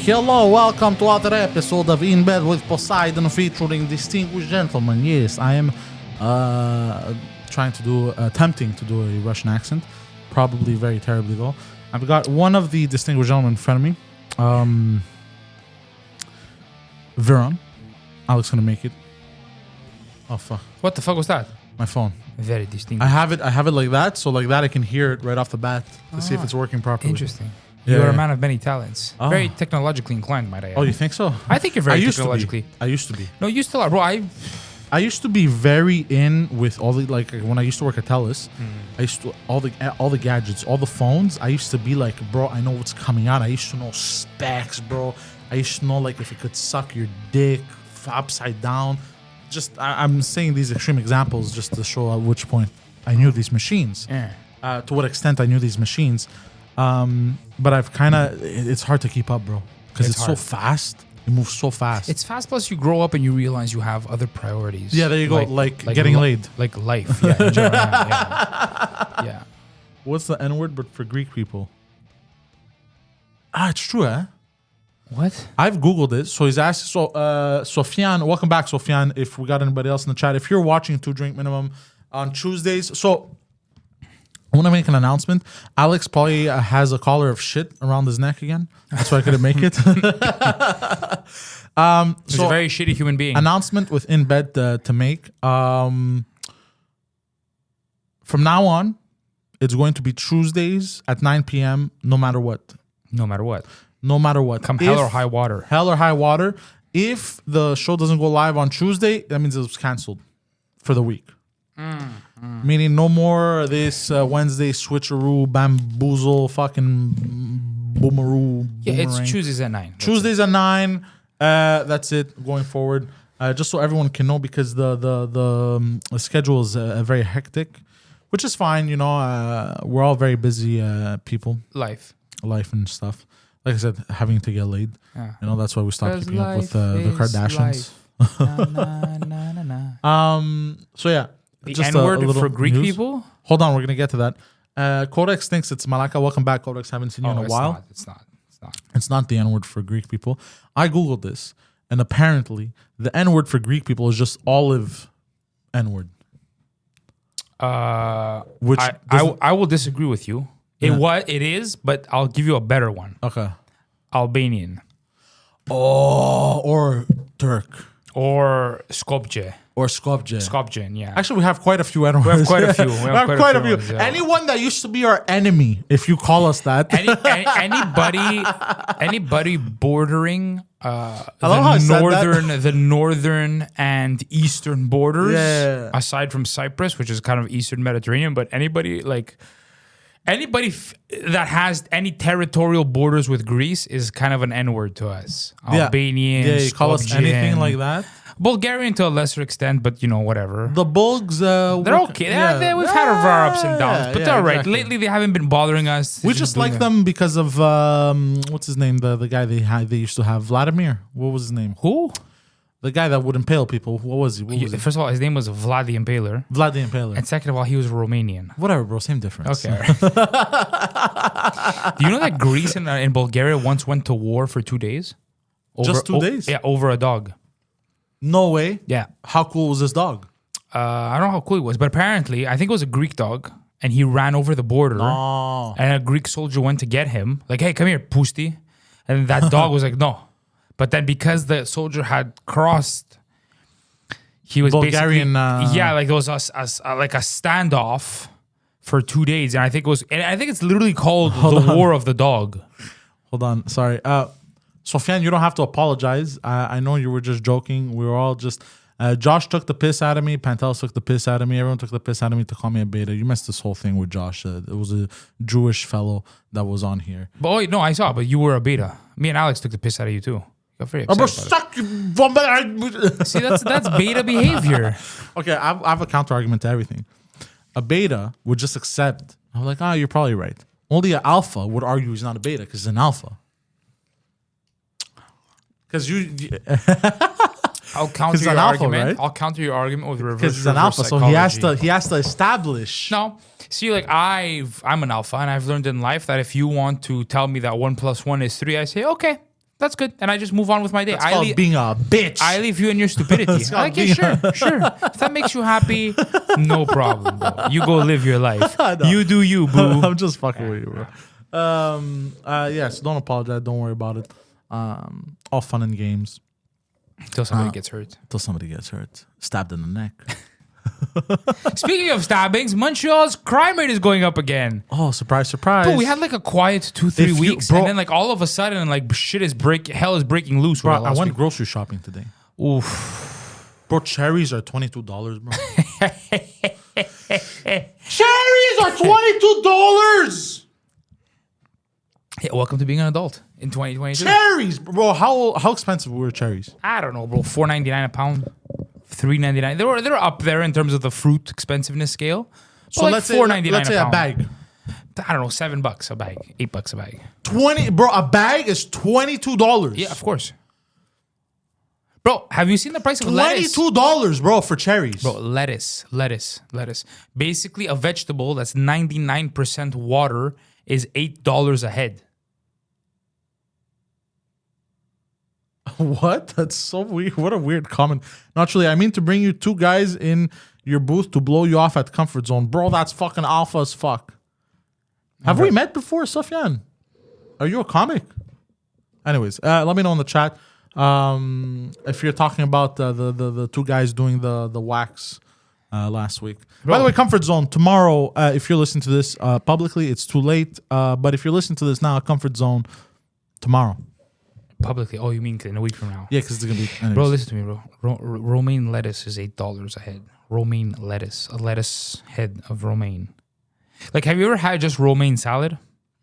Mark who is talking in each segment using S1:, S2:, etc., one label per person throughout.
S1: Hello, welcome to another episode of In Bed with Poseidon featuring distinguished gentlemen. Yes, I am attempting to do a Russian accent. Probably very terribly though. I've got one of the distinguished gentlemen in front of me. Viron. Alex gonna make it. Oh fuck.
S2: What the fuck was that?
S1: My phone.
S2: Very distinct.
S1: I have it like that, so like that I can hear it right off the bat to see if it's working properly.
S2: Interesting.
S1: Yeah,
S2: You're
S1: yeah.
S2: a man of many talents.
S1: Oh.
S2: Very technologically inclined, might I add.
S1: Oh, you think so?
S2: I think you're very technologically.
S1: I used to be.
S2: No, you still are, bro.
S1: I used to be very in with all the, like when I used to work at Pantelis, I used to all the gadgets, all the phones. I used to be like, bro, I know what's coming out. I used to know specs, bro. I used to know like if it could suck your dick upside down. I'm saying these extreme examples just to show at which point I knew these machines.
S2: Yeah.
S1: To what extent I knew these machines. But I've it's hard to keep up, bro, because it's so fast. It moves so fast.
S2: It's fast, plus you grow up and you realize you have other priorities.
S1: Yeah, there you go. Like getting laid.
S2: Like life. Yeah, in general, yeah.
S1: What's the N word but for Greek people? It's true, eh?
S2: What?
S1: I've Googled it. So he's asked, Sofian, welcome back, Sofian. If we got anybody else in the chat, if you're watching 2 Drink Minimum on Tuesdays, so I want to make an announcement. Alex probably has a collar of shit around his neck again. That's why I couldn't make it.
S2: He's a very shitty human being.
S1: Announcement with In Bed to make. From now on, it's going to be Tuesdays at 9 p.m. no matter what.
S2: No matter what.
S1: No matter what.
S2: Come hell or high water.
S1: Hell or high water. If the show doesn't go live on Tuesday, that means it was canceled for the week. Meaning no more this Wednesday switcheroo, bamboozle, fucking boomeroo.
S2: Yeah, it's Tuesdays at 9.
S1: Tuesdays at 9. That's it going forward. Just so everyone can know, because the schedule is very hectic, which is fine. You know, we're all very busy people.
S2: Life
S1: And stuff. Like I said, having to get laid.
S2: Yeah.
S1: You know, that's why we stopped keeping up with the Kardashians. So yeah.
S2: The
S1: just
S2: N-word for Greek people?
S1: Hold on, we're going to get to that. Codex thinks it's Malaka. Welcome back, Codex. Haven't seen you in a while.
S2: It's not.
S1: It's not the N-word for Greek people. I Googled this, and apparently the N-word for Greek people is just olive N-word. Which
S2: I will disagree with you. It is, but I'll give you a better one.
S1: Okay.
S2: Albanian.
S1: Oh, or Turk.
S2: Or Skopje.
S1: Or Skopje.
S2: Skopje, yeah.
S1: Actually, we have quite a few N-words.
S2: We have quite a few.
S1: We have quite a few.
S2: Ones, yeah.
S1: Anyone that used to be our enemy, if you call us that.
S2: Anybody bordering the northern and eastern borders, aside from Cyprus, which is kind of Eastern Mediterranean, but anybody that has any territorial borders with Greece is kind of an N-word to us. Albanian,
S1: you call us anything like that.
S2: Bulgarian to a lesser extent, but you know, whatever.
S1: The Bulgs,
S2: they're okay. We've had our ups and downs, but they're all right. Exactly. Lately, they haven't been bothering us.
S1: We just like them because of what's his name? The guy they used to have, Vladimir. What was his name?
S2: Who?
S1: The guy that would impale people. What was he?
S2: First of all, his name was Vlad the Impaler.
S1: Vlad the Impaler.
S2: And second of all, he was Romanian.
S1: Whatever, bro. Same difference.
S2: Okay. Do you know that Greece and Bulgaria once went to war for 2 days?
S1: Just 2 days?
S2: Yeah, over a dog.
S1: No way.
S2: Yeah.
S1: How cool was this dog?
S2: I don't know how cool he was, but apparently, I think it was a Greek dog, and he ran over the border.
S1: Oh.
S2: And a Greek soldier went to get him, like, "Hey, come here, Pusti." And that dog was like, "No." But then because the soldier had crossed, he was
S1: Bulgarian.
S2: like there was like a standoff for 2 days, and I think it's literally called War of the Dog.
S1: Hold on, sorry. Sofian, you don't have to apologize. I know you were just joking. We were all just... Josh took the piss out of me. Pantelis took the piss out of me. Everyone took the piss out of me to call me a beta. You missed this whole thing with Josh. It was a Jewish fellow that was on here.
S2: But wait, no, I saw. But you were a beta. Me and Alex took the piss out of you too. Got very upset See, that's beta behavior.
S1: Okay, I have a counter argument to everything. A beta would just accept. I'm like, you're probably right. Only an alpha would argue he's not a beta because he's an alpha. Because
S2: I'll counter your argument.
S1: Right?
S2: I'll counter your argument with reverse.
S1: Because he's an alpha, so he has to establish.
S2: No, see, like I'm an alpha, and I've learned in life that if you want to tell me that 1 + 1 is 3, I say okay, That's good. And I just move on with my day.
S1: It's called being a bitch.
S2: I leave you in your stupidity.
S1: It's called
S2: Okay, sure. If that makes you happy, no problem, bro. You go live your life. You do you, boo.
S1: I'm just fucking with you, bro. Yes, don't apologize. Don't worry about it. All fun and games.
S2: Until somebody gets hurt.
S1: Till somebody gets hurt. Stabbed in the neck.
S2: Speaking of stabbings, Montreal's crime rate is going up again.
S1: Oh, surprise, surprise.
S2: Bro, we had like a quiet 2-3 weeks,
S1: bro,
S2: and then like all of a sudden, like hell is breaking loose.
S1: Bro, I went grocery shopping today.
S2: Oof.
S1: Bro, cherries are $22, bro. Cherries are $22.
S2: Hey, welcome to being an adult in 2022.
S1: Cherries, bro. How expensive were cherries?
S2: I don't know, bro. $4.99 a pound, $3.99. They were up there in terms of the fruit expensiveness scale.
S1: So
S2: like
S1: let's say a bag.
S2: I don't know, $7 a bag, $8 a bag.
S1: 20, bro. A bag is $22.
S2: Yeah, of course. Bro, have you seen the price of lettuce?
S1: $22, bro, for cherries.
S2: Bro, lettuce. Basically, a vegetable that's 99% water is $8 a head.
S1: What? That's so weird. What a weird comment. Naturally, I mean to bring you two guys in your booth to blow you off at comfort zone. Bro, that's fucking alpha as fuck. Have we met before, Sofyan? Are you a comic? Anyways, let me know in the chat if you're talking about the two guys doing the wax last week. Bro. By the way, comfort zone tomorrow. If you're listening to this publicly, it's too late. But if you're listening to this now, comfort zone tomorrow.
S2: Publicly? Oh, you mean in a week from now?
S1: Yeah, because it's gonna be. Anyways.
S2: Bro, listen to me, bro. Romaine lettuce is $8 a head. Romaine lettuce, a lettuce head of romaine. Like, have you ever had just romaine salad?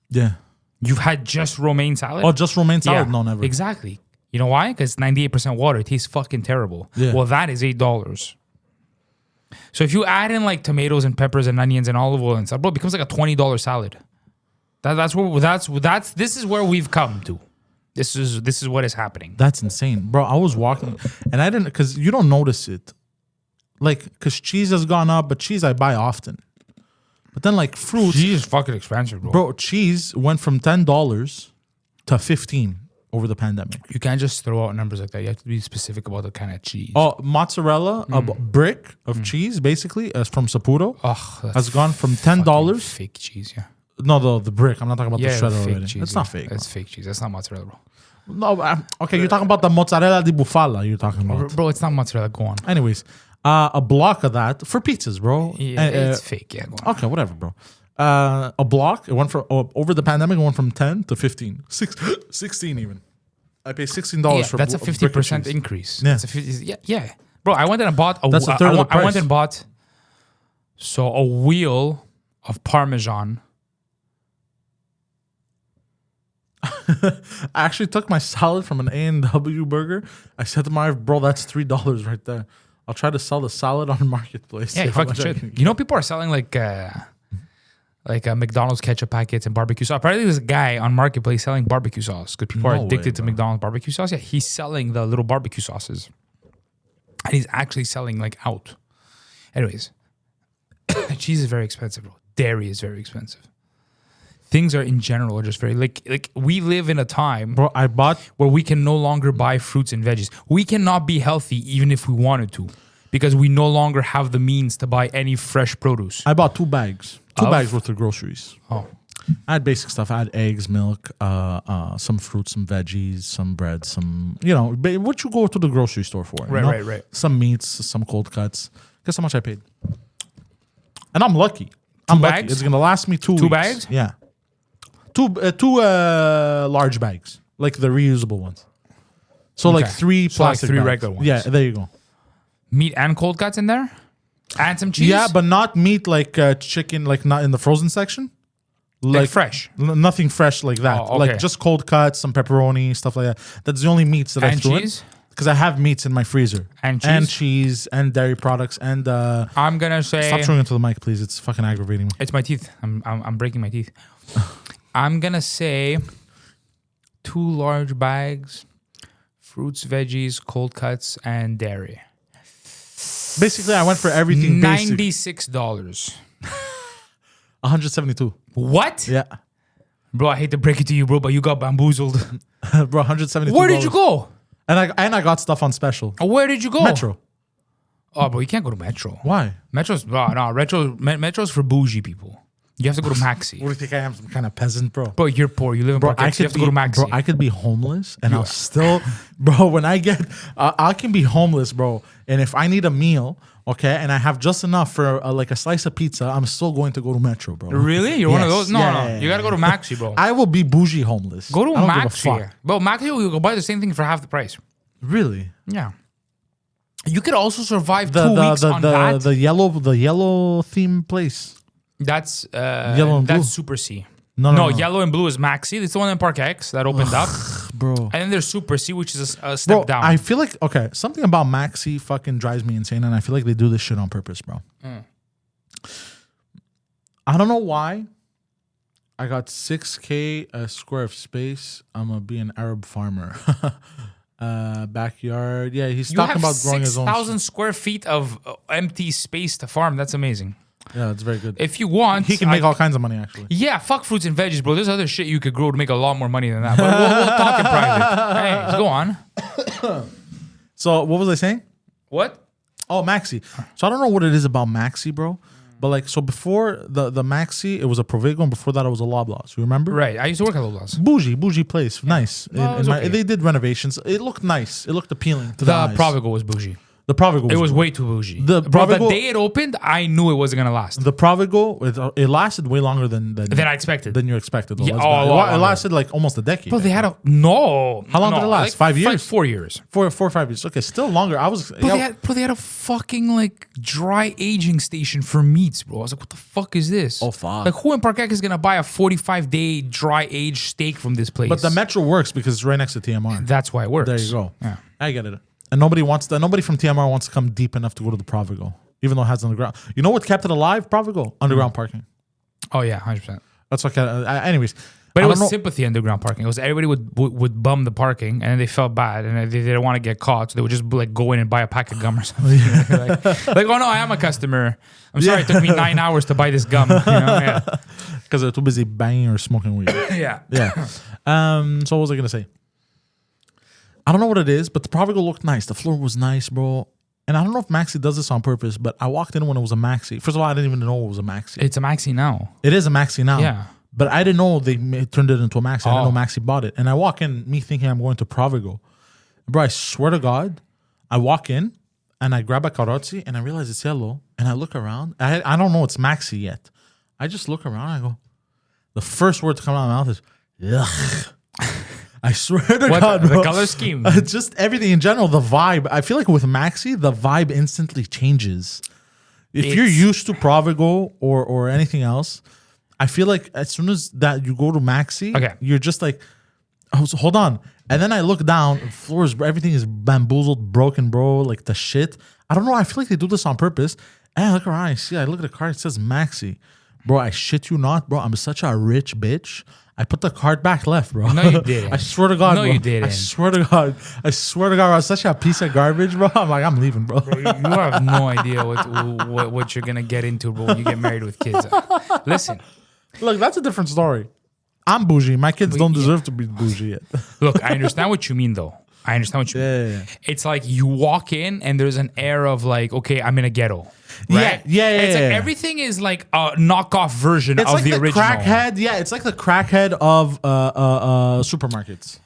S1: Yeah.
S2: You've had just romaine salad?
S1: Oh, just romaine salad?
S2: Yeah,
S1: No, never.
S2: Exactly. You know why? Because 98% water. It tastes fucking terrible.
S1: Yeah.
S2: Well, that is $8. So if you add in like tomatoes and peppers and onions and olive oil and stuff, bro, it becomes like a $20 salad. This is where we've come to. This is what is happening.
S1: That's insane, bro. I was walking and I didn't, because you don't notice it, like, because cheese has gone up, but cheese I buy often. But then like fruits,
S2: Cheese is fucking expensive, bro.
S1: bro. Cheese went from $10 to $15 over the pandemic.
S2: You can't just throw out numbers like that. You have to be specific about the kind of cheese.
S1: Oh, mozzarella, a brick of cheese, basically, from Saputo, has gone from $10.
S2: Fake cheese, yeah.
S1: No, the brick. I'm not talking about the shredder
S2: fake
S1: already.
S2: cheese.
S1: It's not fake.
S2: That's fake cheese. That's not mozzarella, bro.
S1: No, okay, you're talking about the mozzarella di bufala. You're talking about,
S2: Bro, it's not mozzarella. Go on.
S1: Anyways, a block of that for pizzas, bro.
S2: Yeah, it's fake. Yeah, go on.
S1: Okay, whatever, bro. A block. It went from over the pandemic. It went from 10 to 15, 16 even. I pay $16 for.
S2: That's a 50% increase.
S1: Yeah.
S2: That's a 50. Yeah. Bro, I went and bought a.
S1: That's a third of the price.
S2: I went and bought. So a wheel of Parmesan.
S1: I actually took my salad from an A&W burger. I said to my wife, bro, that's $3 right there. I'll try to sell the salad on Marketplace.
S2: Yeah, you fucking should. You know, people are selling like McDonald's ketchup packets and barbecue sauce. Apparently, there's a guy on Marketplace selling barbecue sauce because people are addicted to McDonald's barbecue sauce. Yeah, he's selling the little barbecue sauces, and he's actually selling like out. Anyways, cheese is very expensive, bro. Dairy is very expensive. Things are in general are just very like we live in a time,
S1: bro. I bought
S2: where we can no longer buy fruits and veggies. We cannot be healthy even if we wanted to, because we no longer have the means to buy any fresh produce.
S1: I bought 2 bags, 2 bags worth of groceries.
S2: Oh,
S1: I had basic stuff. I had eggs, milk, some fruits, some veggies, some bread, some what you go to the grocery store for.
S2: Right.
S1: Some meats, some cold cuts. Guess how much I paid? And I'm lucky.
S2: Two
S1: lucky.
S2: bags?
S1: It's gonna last me 2 weeks.
S2: 2 bags?
S1: Yeah. Two large bags, like the reusable ones. So like 3 plastic
S2: like 3
S1: bags.
S2: regular ones.
S1: Yeah, there you go.
S2: Meat and cold cuts in there? And some cheese?
S1: Yeah, but not meat like chicken, like not in the frozen section.
S2: Like fresh?
S1: Nothing fresh like that.
S2: Oh, okay.
S1: Like just cold cuts, some pepperoni, stuff like that. That's the only meats that I threw
S2: cheese?
S1: Because I have meats in my freezer.
S2: And cheese?
S1: And cheese and dairy products and
S2: I'm gonna say
S1: stop chewing into the mic, please. It's fucking aggravating me.
S2: It's my teeth. I'm breaking my teeth. I'm gonna say 2 large bags, fruits, veggies, cold cuts, and dairy.
S1: Basically, I went for everything basic.
S2: $96.
S1: 172.
S2: What?
S1: Yeah.
S2: Bro, I hate to break it to you, bro, but you got bamboozled.
S1: Bro, $172.
S2: Where did you go?
S1: And I got stuff on special.
S2: Where did you go?
S1: Metro.
S2: Oh, bro, you can't go to Metro.
S1: Why?
S2: Metro's Metro's for bougie people. You have to go to Maxi.
S1: What do you think I am? Some kind of peasant, bro?
S2: Bro, you're poor. You live in Park X. You have to go to Maxi.
S1: Bro, I could be homeless and I'll still, bro, when I get, I can be homeless, bro. And if I need a meal, okay, and I have just enough for like a slice of pizza, I'm still going to go to Metro, bro.
S2: Really? You're one of those? No, no. You got to go to Maxi, bro.
S1: I will be bougie homeless.
S2: Go to
S1: I don't give a
S2: Maxi.
S1: fuck.
S2: Bro, Maxi, you can buy the same thing for half the price.
S1: Really?
S2: Yeah. You could also survive 2 weeks on that.
S1: The yellow theme place.
S2: That's
S1: Yellow and blue.
S2: That's Super C.
S1: No.
S2: Yellow and blue is Maxi. It's the one in Park X that opened up.
S1: Bro.
S2: And then there's Super C, which is a step down.
S1: I feel like, okay, something about Maxi fucking drives me insane, and I feel like they do this shit on purpose, bro. I don't know why. I got 6K a square of space. I'm going to be an Arab farmer. Backyard. Yeah, he's talking about growing his own.
S2: 6,000 square feet of empty space to farm. That's amazing.
S1: Yeah, it's very good.
S2: If you want,
S1: he can make all kinds of money, actually.
S2: Yeah, fuck fruits and veggies, bro. There's other shit you could grow to make a lot more money than that. But we'll talk in private. Hey, go on.
S1: So, what was I saying?
S2: What?
S1: Oh, Maxi. So, I don't know what it is about Maxi, bro. But, like, so before the Maxi, it was a Provigo, and before that, it was a Loblaws. You remember?
S2: Right. I used to work at Loblaws.
S1: Bougie place. Yeah. Nice.
S2: No, okay.
S1: They did renovations. It looked nice. It looked appealing to the eyes.
S2: Provigo was bougie.
S1: The Provigo
S2: was way too bougie.
S1: The
S2: day it opened, I knew it wasn't gonna last.
S1: The Provigo, it lasted way longer than
S2: I expected.
S1: Than you expected.
S2: Yeah,
S1: it lasted like almost a decade.
S2: But they had a no.
S1: How long did it last?
S2: Like
S1: 5 years.
S2: Like 4 years.
S1: 4 or 5 years. Okay, still longer.
S2: They had a fucking like dry aging station for meats, bro. I was like, what the fuck is this?
S1: Oh fuck!
S2: Like who in Park X is gonna buy a 45-day dry aged steak from this place?
S1: But the Metro works because it's right next to TMR.
S2: That's why it works.
S1: There you go.
S2: Yeah,
S1: I get it. And nobody from TMR wants to come deep enough to go to the Provigo, even though it has underground. You know what kept it alive? Provigo, underground parking.
S2: Oh yeah, 100%.
S1: That's okay. Anyways,
S2: but it was sympathy underground parking. It was everybody would bum the parking, and then they felt bad, and they didn't want to get caught, so they would just like go in and buy a pack of gum or something. like, oh no, I am a customer. I'm sorry, it took me 9 hours to buy this gum. You know? Yeah,
S1: because they're too busy banging or smoking weed.
S2: Yeah.
S1: So what was I gonna say? I don't know what it is, but the Provigo looked nice. The floor was nice, bro. And I don't know if Maxi does this on purpose, but I walked in when it was a Maxi. First of all, I didn't even know it was a Maxi.
S2: It's a Maxi now.
S1: It is a Maxi now.
S2: Yeah.
S1: But I didn't know they turned it into a Maxi. I didn't know Maxi bought it. And I walk in, me thinking I'm going to Provigo. Bro, I swear to God, I walk in and I grab a carrozzi and I realize it's yellow. And I look around. I don't know it's Maxi yet. I just look around and I go, the first word to come out of my mouth is, ugh. I swear to God,
S2: the
S1: bro.
S2: color scheme.
S1: Just everything in general, the vibe. I feel like with Maxi, the vibe instantly changes. If you're used to Provigo or anything else, I feel like as soon as that you go to Maxi, you're just like, oh, so hold on. And then I look down, floors, everything is bamboozled, broken, bro. Like the shit. I don't know. I feel like they do this on purpose. And I look around, I look at the card, it says Maxi. Bro, I shit you not, bro. I'm such a rich bitch. I put the card back left, bro.
S2: No, you didn't.
S1: I swear to God,
S2: no,
S1: bro.
S2: You didn't.
S1: I swear to God. I was such a piece of garbage, bro. I'm like, I'm leaving, bro.
S2: Bro, you have no idea what you're going to get into, bro, when you get married with kids. Listen.
S1: Look, that's a different story. I'm bougie. My kids don't deserve to be bougie yet.
S2: Look, I understand what you mean, though. I understand what you mean.
S1: Yeah.
S2: It's like you walk in and there's an air of like, okay, I'm in a ghetto. Right?
S1: Yeah.
S2: It's like everything is like a knockoff version of the original.
S1: Crackhead. Yeah, it's like the crackhead of supermarkets.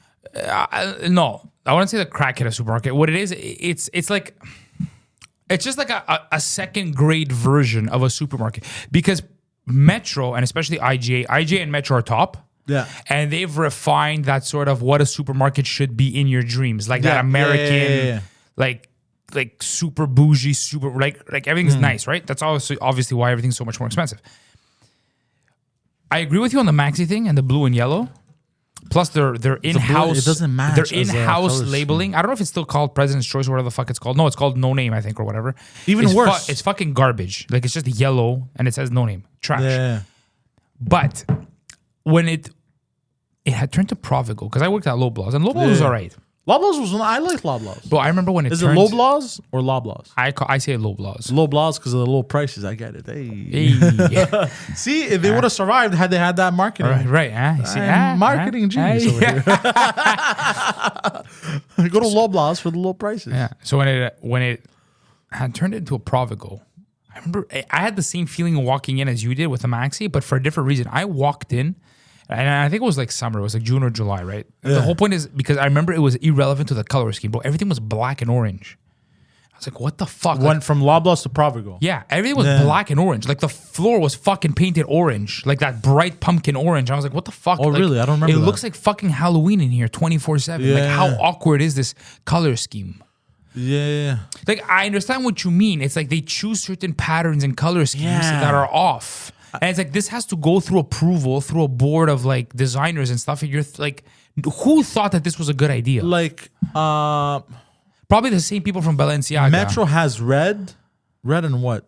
S2: No, I wouldn't say the crackhead of supermarket. What it is, it's like it's just like a second grade version of a supermarket because Metro and especially IGA and Metro are top.
S1: Yeah.
S2: And they've refined that sort of what a supermarket should be in your dreams, like that American, like super bougie, super like everything's nice, right? That's obviously why everything's so much more expensive. I agree with you on the Maxi thing and the blue and yellow. Plus, their in-house.
S1: It doesn't match.
S2: Their in-house labeling. I don't know if it's still called President's Choice or whatever the fuck it's called. No, it's called No Name, I think, or whatever.
S1: Even worse.
S2: It's fucking garbage. Like it's just yellow and it says No Name. Trash.
S1: Yeah.
S2: But when it had turned to Provigo, because I worked at Loblaws and Loblaws was all right.
S1: Loblaws was I like Loblaws.
S2: Bro, I remember when it
S1: Is
S2: turns,
S1: it Loblaws or Loblaws?
S2: I say Loblaws.
S1: Loblaws because of the low prices. I get it. Hey.
S2: Hey.
S1: See, if they would have survived had they had that marketing.
S2: Right. You see,
S1: Marketing genius over here. Go to Loblaws for the low prices.
S2: Yeah. So when it had turned into a Provigo, I remember I had the same feeling walking in as you did with the Maxi, but for a different reason. I walked in, and I think it was like summer. It was like June or July, right? Yeah. The whole point is because I remember it was irrelevant to the color scheme, bro. Everything was black and orange. I was like, what the fuck?
S1: Went from Loblaws to Provigo.
S2: Yeah, everything was black and orange. Like the floor was fucking painted orange, like that bright pumpkin orange. I was like, what the fuck?
S1: Oh,
S2: like,
S1: really? I don't remember.
S2: It looks like fucking Halloween in here 24/7.
S1: Yeah.
S2: Like, how awkward is this color scheme?
S1: Yeah.
S2: Like, I understand what you mean. It's like they choose certain patterns and color schemes that are off. And it's like, this has to go through approval through a board of like designers and stuff. And you're like, who thought that this was a good idea?
S1: Like,
S2: Probably the same people from Balenciaga.
S1: Metro has red and what?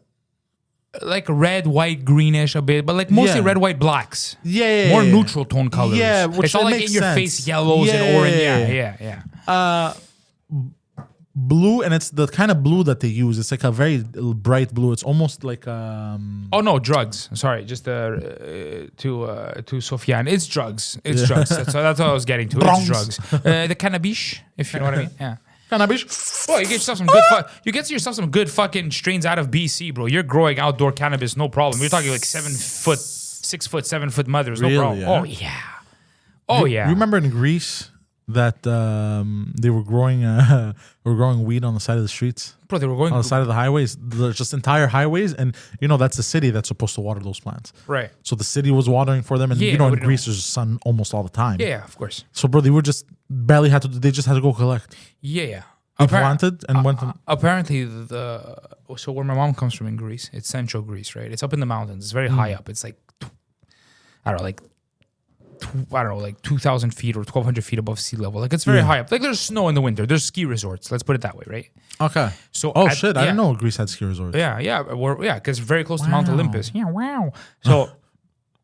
S2: Like red, white, greenish a bit, but like mostly red, white, blacks.
S1: Yeah.
S2: More neutral tone colors.
S1: Yeah, which
S2: it's all like
S1: makes
S2: in your
S1: sense.
S2: face yellows and orange. Yeah.
S1: Blue, and it's the kind of blue that they use. It's like a very bright blue. It's almost like
S2: Oh no, drugs. Sorry, just to Sofiane. It's drugs. It's drugs. That's what I was getting to. It's drugs. The cannabis, if you know what I mean. Yeah.
S1: cannabis.
S2: Bro, you get yourself some good. You get yourself some good fucking strains out of BC, bro. You're growing outdoor cannabis, no problem. You're talking like 6 foot, 7 foot mothers, no problem.
S1: Yeah?
S2: Oh yeah.
S1: You remember in Greece that they were growing weed on the side of the streets?
S2: Bro, they were going
S1: on the side of the highways. There's just entire highways, and that's the city that's supposed to water those plants.
S2: Right.
S1: So the city was watering for them, and in Greece there's sun almost all the time.
S2: Yeah, of course.
S1: So bro, they were just barely had to. They just had to go collect.
S2: Yeah.
S1: They planted and went.
S2: Apparently, so where my mom comes from in Greece, it's central Greece, right? It's up in the mountains. It's very high up. It's like, I don't know, like 2,000 feet or 1,200 feet above sea level. Like, it's very high up. Like, there's snow in the winter. There's ski resorts. Let's put it that way, right?
S1: Okay.
S2: So,
S1: I didn't know Greece had ski resorts.
S2: Yeah, because it's very close to Mount Olympus. Yeah, wow. So,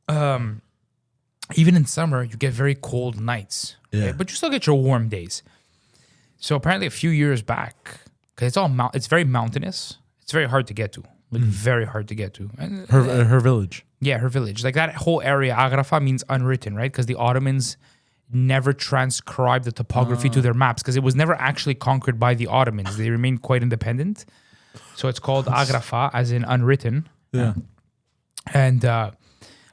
S2: even in summer, you get very cold nights. Okay? But you still get your warm days. So apparently, a few years back, because it's very mountainous. It's very hard to get to. Like, very hard to get to. And,
S1: her village.
S2: Yeah, her village. Like, that whole area, Agrafa, means unwritten, right? Because the Ottomans never transcribed the topography to their maps because it was never actually conquered by the Ottomans. They remained quite independent. So it's called Agrafa, as in unwritten.
S1: Yeah.
S2: And a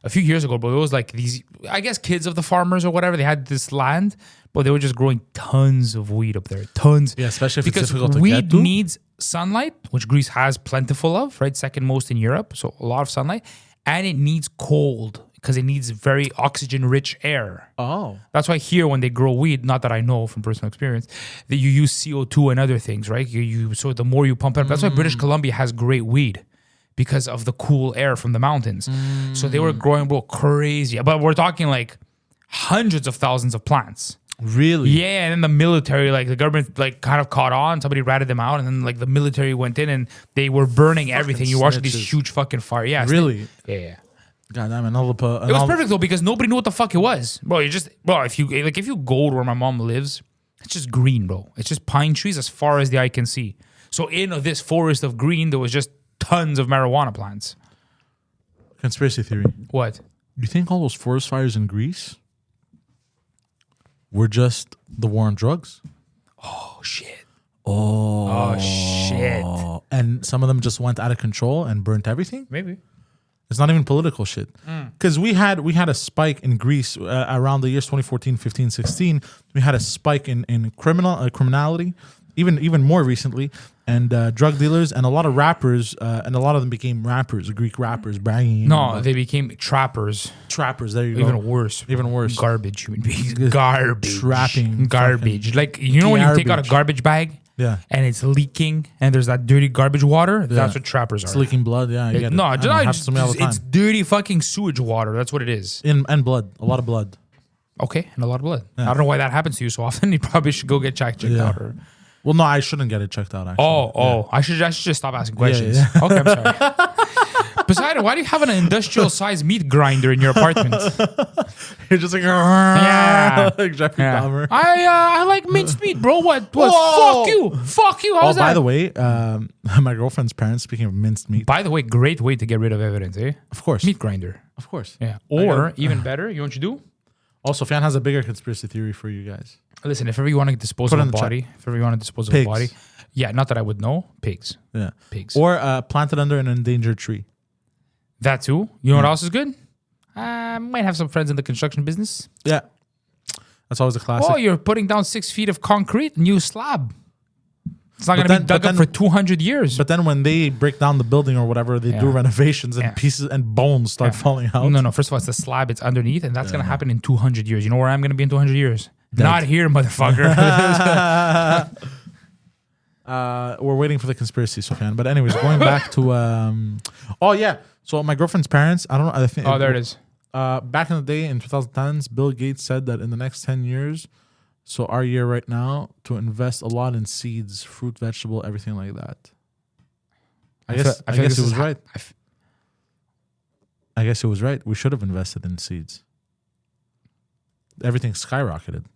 S2: few years ago, bro, it was like these, I guess, kids of the farmers or whatever, they had this land, but they were just growing tons of weed up there. Tons.
S1: Yeah, especially if
S2: because
S1: it's difficult to
S2: weed
S1: get to.
S2: needs sunlight, which Greece has plentiful of, right? Second most in Europe. So a lot of sunlight. And it needs cold because it needs very oxygen-rich air.
S1: Oh.
S2: That's why here when they grow weed, not that I know from personal experience, that you use CO2 and other things, right? So the more you pump it up. That's why British Columbia has great weed because of the cool air from the mountains. So they were growing crazy. But we're talking like hundreds of thousands of plants.
S1: Really?
S2: Yeah, and then the military, like the government, like kind of caught on. Somebody ratted them out, and then like the military went in and they were burning everything. You watched these huge fucking fire. Yeah,
S1: really?
S2: Yeah.
S1: God damn it!
S2: It was perfect though because nobody knew what the fuck it was, bro. If you go to where my mom lives, it's just green, bro. It's just pine trees as far as the eye can see. So in this forest of green, there was just tons of marijuana plants.
S1: Conspiracy theory.
S2: What?
S1: You think all those forest fires in Greece were just the war on drugs?
S2: Oh shit.
S1: Oh
S2: shit.
S1: And some of them just went out of control and burnt everything?
S2: Maybe.
S1: It's not even political shit. Because we had a spike in Greece around the years 2014, 15, 16. We had a spike in criminality, even more recently, and drug dealers and a lot of rappers, and a lot of them became rappers, Greek rappers, bragging.
S2: No, they became trappers.
S1: Trappers, there you
S2: Even
S1: go.
S2: worse.
S1: Even worse.
S2: Garbage human beings. Garbage.
S1: Trapping.
S2: Garbage. Like, you know when you take out a garbage bag?
S1: Yeah.
S2: And it's leaking and there's that dirty garbage water? That's what trappers are.
S1: It's leaking blood, yeah. I get it.
S2: No,
S1: I know, it happens to me all the time.
S2: it's dirty fucking sewage water. That's what it is.
S1: And blood. A lot of blood.
S2: Okay, and a lot of blood. I don't know why that happens to you so often. You probably should go get checked out. Or...
S1: Well, no, I shouldn't get it checked out, actually.
S2: I should just stop asking questions. Okay, I'm sorry. Poseidon, why do you have an industrial-sized meat grinder in your apartment?
S1: You're just like,
S2: Yeah.
S1: like Jeffrey Dahmer.
S2: I like minced meat, bro. What?
S1: Whoa.
S2: Fuck you. How's that?
S1: By the way, my girlfriend's parents, speaking of minced meat.
S2: By the way, great way to get rid of evidence, eh?
S1: Of course.
S2: Meat grinder.
S1: Of course.
S2: Yeah. Or even better, you know what you do?
S1: Also, Fian has a bigger conspiracy theory for you guys.
S2: Listen, if ever you want to dispose of a body, yeah, not that I would know, pigs.
S1: Yeah.
S2: Pigs.
S1: Or planted under an endangered tree.
S2: That too. You know what else is good? Might have some friends in the construction business.
S1: Yeah. That's always a classic.
S2: Oh, you're putting down 6 feet of concrete, new slab. It's not going to be dug up for 200 years.
S1: But then when they break down the building or whatever, they do renovations and pieces and bones start falling out.
S2: No. First of all, it's the slab. It's underneath, and that's going to happen in 200 years. You know where I'm going to be in 200 years? Not here, motherfucker.
S1: We're waiting for the conspiracy, Sofyan. But anyways, going back to... oh, yeah. So my girlfriend's parents, I don't know. I think
S2: there it is.
S1: Back in the day, in 2010s, Bill Gates said that in the next 10 years... So our year right now, to invest a lot in seeds, fruit, vegetable, everything like that. I guess it was right. I guess it was right. We should have invested in seeds. Everything skyrocketed.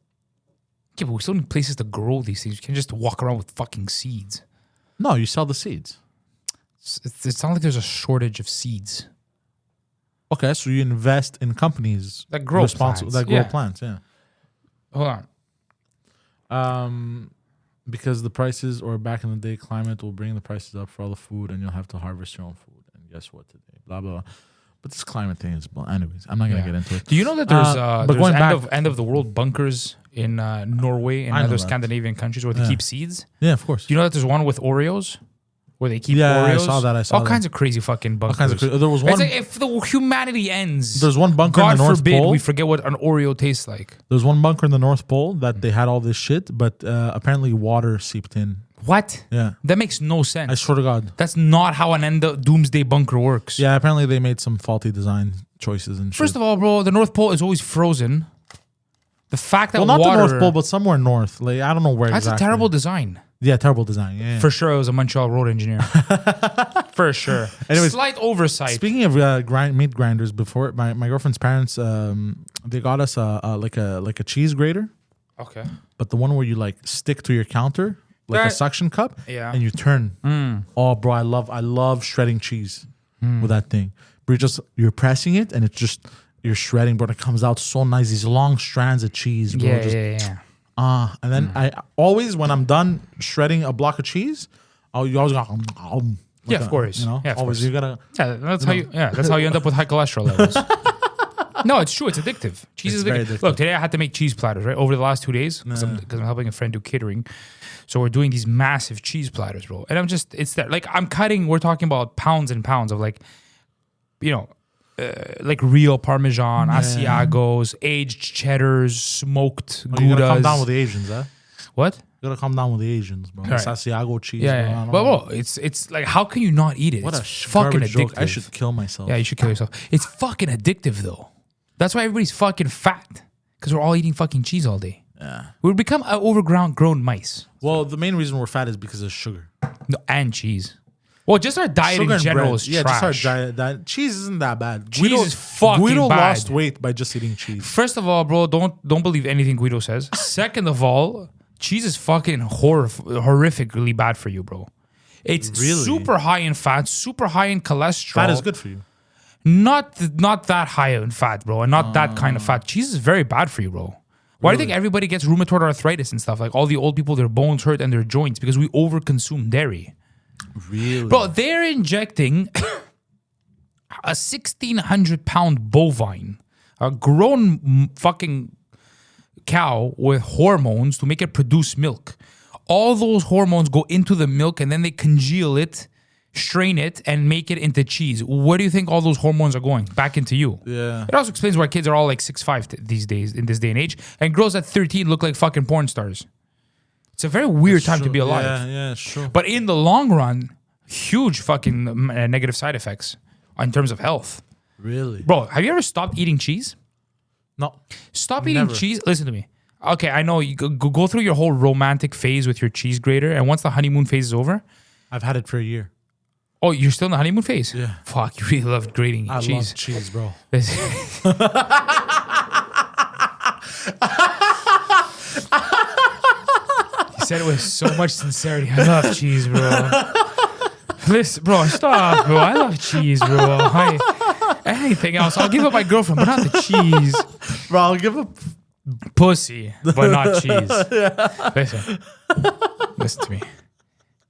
S2: Yeah, but we still need places to grow these things. You can't just walk around with fucking seeds.
S1: No, you sell the seeds.
S2: It's not like there's a shortage of seeds.
S1: Okay, so you invest in companies
S2: that grow plants.
S1: Plants, yeah.
S2: Hold on.
S1: Because the prices, or back in the day, climate will bring the prices up for all the food, and you'll have to harvest your own food. And guess what today? Blah blah blah. But this climate thing is, anyways, I'm not gonna get into it.
S2: Do you know that there's end of the world bunkers in Norway and other Scandinavian countries where they keep seeds?
S1: Yeah, of course.
S2: Do you know that there's one with Oreos? Where they keep Oreos.
S1: Yeah, I saw that.
S2: All kinds of crazy fucking bunkers.
S1: There was one.
S2: It's like if the humanity ends,
S1: there's one bunker in the North
S2: forbid
S1: Pole.
S2: We forget what an Oreo tastes like.
S1: There's one bunker in the North Pole that they had all this shit, but apparently water seeped in.
S2: What?
S1: Yeah.
S2: That makes no sense.
S1: I swear to God.
S2: That's not how an doomsday bunker works.
S1: Yeah, apparently they made some faulty design choices and shit.
S2: First of all, bro, the North Pole is always frozen. The fact that
S1: not the North Pole, but somewhere north. Like, I don't know where
S2: that's
S1: exactly.
S2: That's a terrible design.
S1: Yeah, terrible design. Yeah.
S2: For sure, it was a Montreal road engineer. For sure.
S1: Anyways,
S2: slight oversight.
S1: Speaking of meat grinders, before my girlfriend's parents, they got us like a cheese grater.
S2: Okay.
S1: But the one where you like stick to your counter, like a suction cup, and you turn. Oh, bro, I love shredding cheese with that thing. But you're pressing it, and it's just you're shredding, bro. It comes out so nice. These long strands of cheese, bro.
S2: Yeah.
S1: And then I always, when I'm done shredding a block of cheese, you always go, like
S2: of course.
S1: You know,
S2: yeah, of
S1: always
S2: course.
S1: you gotta.
S2: Yeah, that's how you end up with high cholesterol levels. No, it's true. It's addictive. Cheese is
S1: very
S2: addictive. Look, today I had to make cheese platters, right? Over the last 2 days, because I'm helping a friend do catering. So we're doing these massive cheese platters, bro. And it's there. Like we're talking about pounds and pounds of like, like real Parmesan, Asiagos, aged cheddars, smoked Goudas.
S1: You gotta calm down with the Asians, huh?
S2: What?
S1: You gotta calm down with the Asians, bro.
S2: Right.
S1: Asiago cheese.
S2: Yeah. But bro, it's like, how can you not eat it?
S1: What
S2: it's
S1: a
S2: fucking
S1: addictive
S2: addictive.
S1: Joke. I should kill myself.
S2: Yeah, you should kill yourself. It's fucking addictive though. That's why everybody's fucking fat, because we're all eating fucking cheese all day.
S1: Yeah.
S2: We become overgrown mice.
S1: Well, the main reason we're fat is because of sugar.
S2: No, and cheese. Well, just our diet
S1: Sugar
S2: in general
S1: bread.
S2: is trash.
S1: Just our diet. Cheese isn't that bad.
S2: Cheese is fucking
S1: Guido
S2: bad.
S1: lost weight by just eating cheese.
S2: First of all, bro, don't believe anything Guido says. Second of all, cheese is fucking horrifically bad for you, bro. It's super high in fat, super high in cholesterol.
S1: Fat is good for you.
S2: Not that high in fat, bro, and not that kind of fat. Cheese is very bad for you, bro. Why do you think everybody gets rheumatoid arthritis and stuff? Like all the old people, their bones hurt and their joints because we overconsume dairy.
S1: Really?
S2: Bro, they're injecting a 1,600-pound bovine, a grown fucking cow with hormones to make it produce milk. All those hormones go into the milk and then they congeal it, strain it, and make it into cheese. Where do you think all those hormones are going? Back into you.
S1: Yeah.
S2: It also explains why kids are all like 6'5" these days, in this day and age, and girls at 13 look like fucking porn stars. It's a very weird time to be alive.
S1: Yeah, sure.
S2: But in the long run, huge fucking negative side effects in terms of health.
S1: Really?
S2: Bro, have you ever stopped eating cheese?
S1: No.
S2: Stop eating cheese. Listen to me. Okay, I know you go through your whole romantic phase with your cheese grater, and once the honeymoon phase is over,
S1: I've had it for a year.
S2: Oh, you're still in the honeymoon phase?
S1: Yeah.
S2: Fuck, you really love grating
S1: I
S2: cheese.
S1: love cheese, bro.
S2: He said it with so much sincerity. I love cheese, bro. Listen, bro, stop, bro. I love cheese, bro. Anything else, I'll give up my girlfriend, but not the cheese.
S1: Bro, I'll give up
S2: Pussy, but not cheese. Listen to me.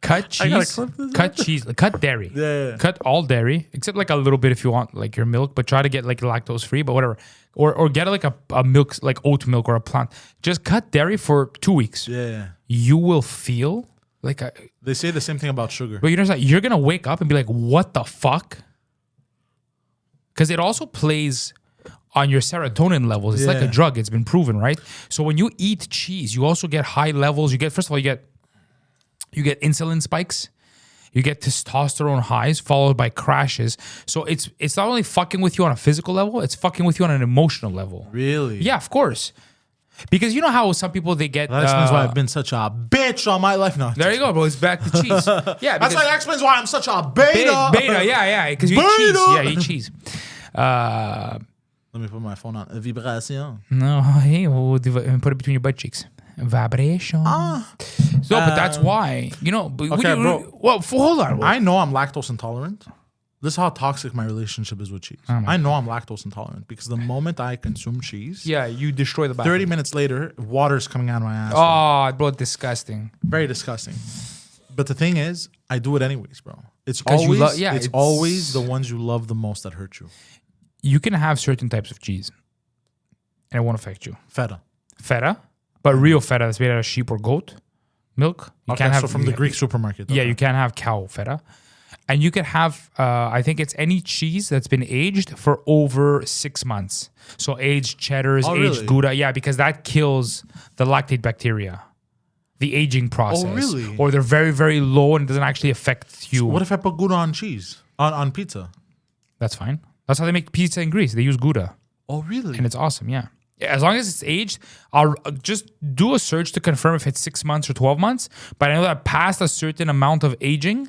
S2: Cut cheese. Cut cheese. Cut dairy.
S1: Yeah.
S2: Cut all dairy, except like a little bit if you want like your milk, but try to get like lactose free, but whatever. Or get like a milk, like oat milk or a plant. Just cut dairy for 2 weeks.
S1: Yeah.
S2: You will feel like
S1: They say the same thing about sugar.
S2: but you know what? You're gonna wake up and be like, what the fuck? Because it also plays on your serotonin levels. It's like a drug. It's been proven, right? So when you eat cheese, you also get high levels. You get, first of all, you get insulin spikes. You get testosterone highs followed by crashes. So it's not only fucking with you on a physical level, it's fucking with you on an emotional level.
S1: Really?
S2: Yeah, of course. Because you know how some people, they get...
S1: That explains why I've been such a bitch all my life. No.
S2: There you go, bro. It's back to cheese. Yeah,
S1: That's why that explains why I'm such a beta.
S2: Beta, yeah. Because you eat cheese. Yeah, you eat cheese.
S1: Let me put my phone on. Vibration.
S2: No, hey, we'll put it between your butt cheeks. Vibration. So, but that's why, you know.
S1: Okay, bro.
S2: Well, hold on.
S1: I know I'm lactose intolerant. This is how toxic my relationship is with cheese. I know I'm lactose intolerant because the moment I consume cheese,
S2: Yeah, you destroy the bathroom.
S1: 30 minutes later, water's coming out of my ass.
S2: Oh, bro, disgusting.
S1: Very disgusting. But the thing is, I do it anyways, bro. It's
S2: 'Cause you
S1: always,
S2: it's
S1: always the ones you love the most that hurt you.
S2: You can have certain types of cheese, and it won't affect you.
S1: Feta.
S2: But real feta that's made out of sheep or goat milk. You
S1: Okay,
S2: can't have
S1: so from the Greek supermarket.
S2: Yeah,
S1: okay.
S2: you can't have cow feta. And you can have, I think it's any cheese that's been aged for over 6 months. So aged cheddars, aged
S1: really?
S2: Gouda. Yeah, because that kills the lactate bacteria, the aging process.
S1: Oh, really?
S2: Or they're very, very low and it doesn't actually affect you.
S1: So what if I put Gouda on cheese? On pizza?
S2: That's fine. That's how they make pizza in Greece. They use Gouda.
S1: Oh, really?
S2: And it's awesome, yeah. As long as it's aged, I'll just do a search to confirm if it's 6 months or 12 months. But I know that past a certain amount of aging,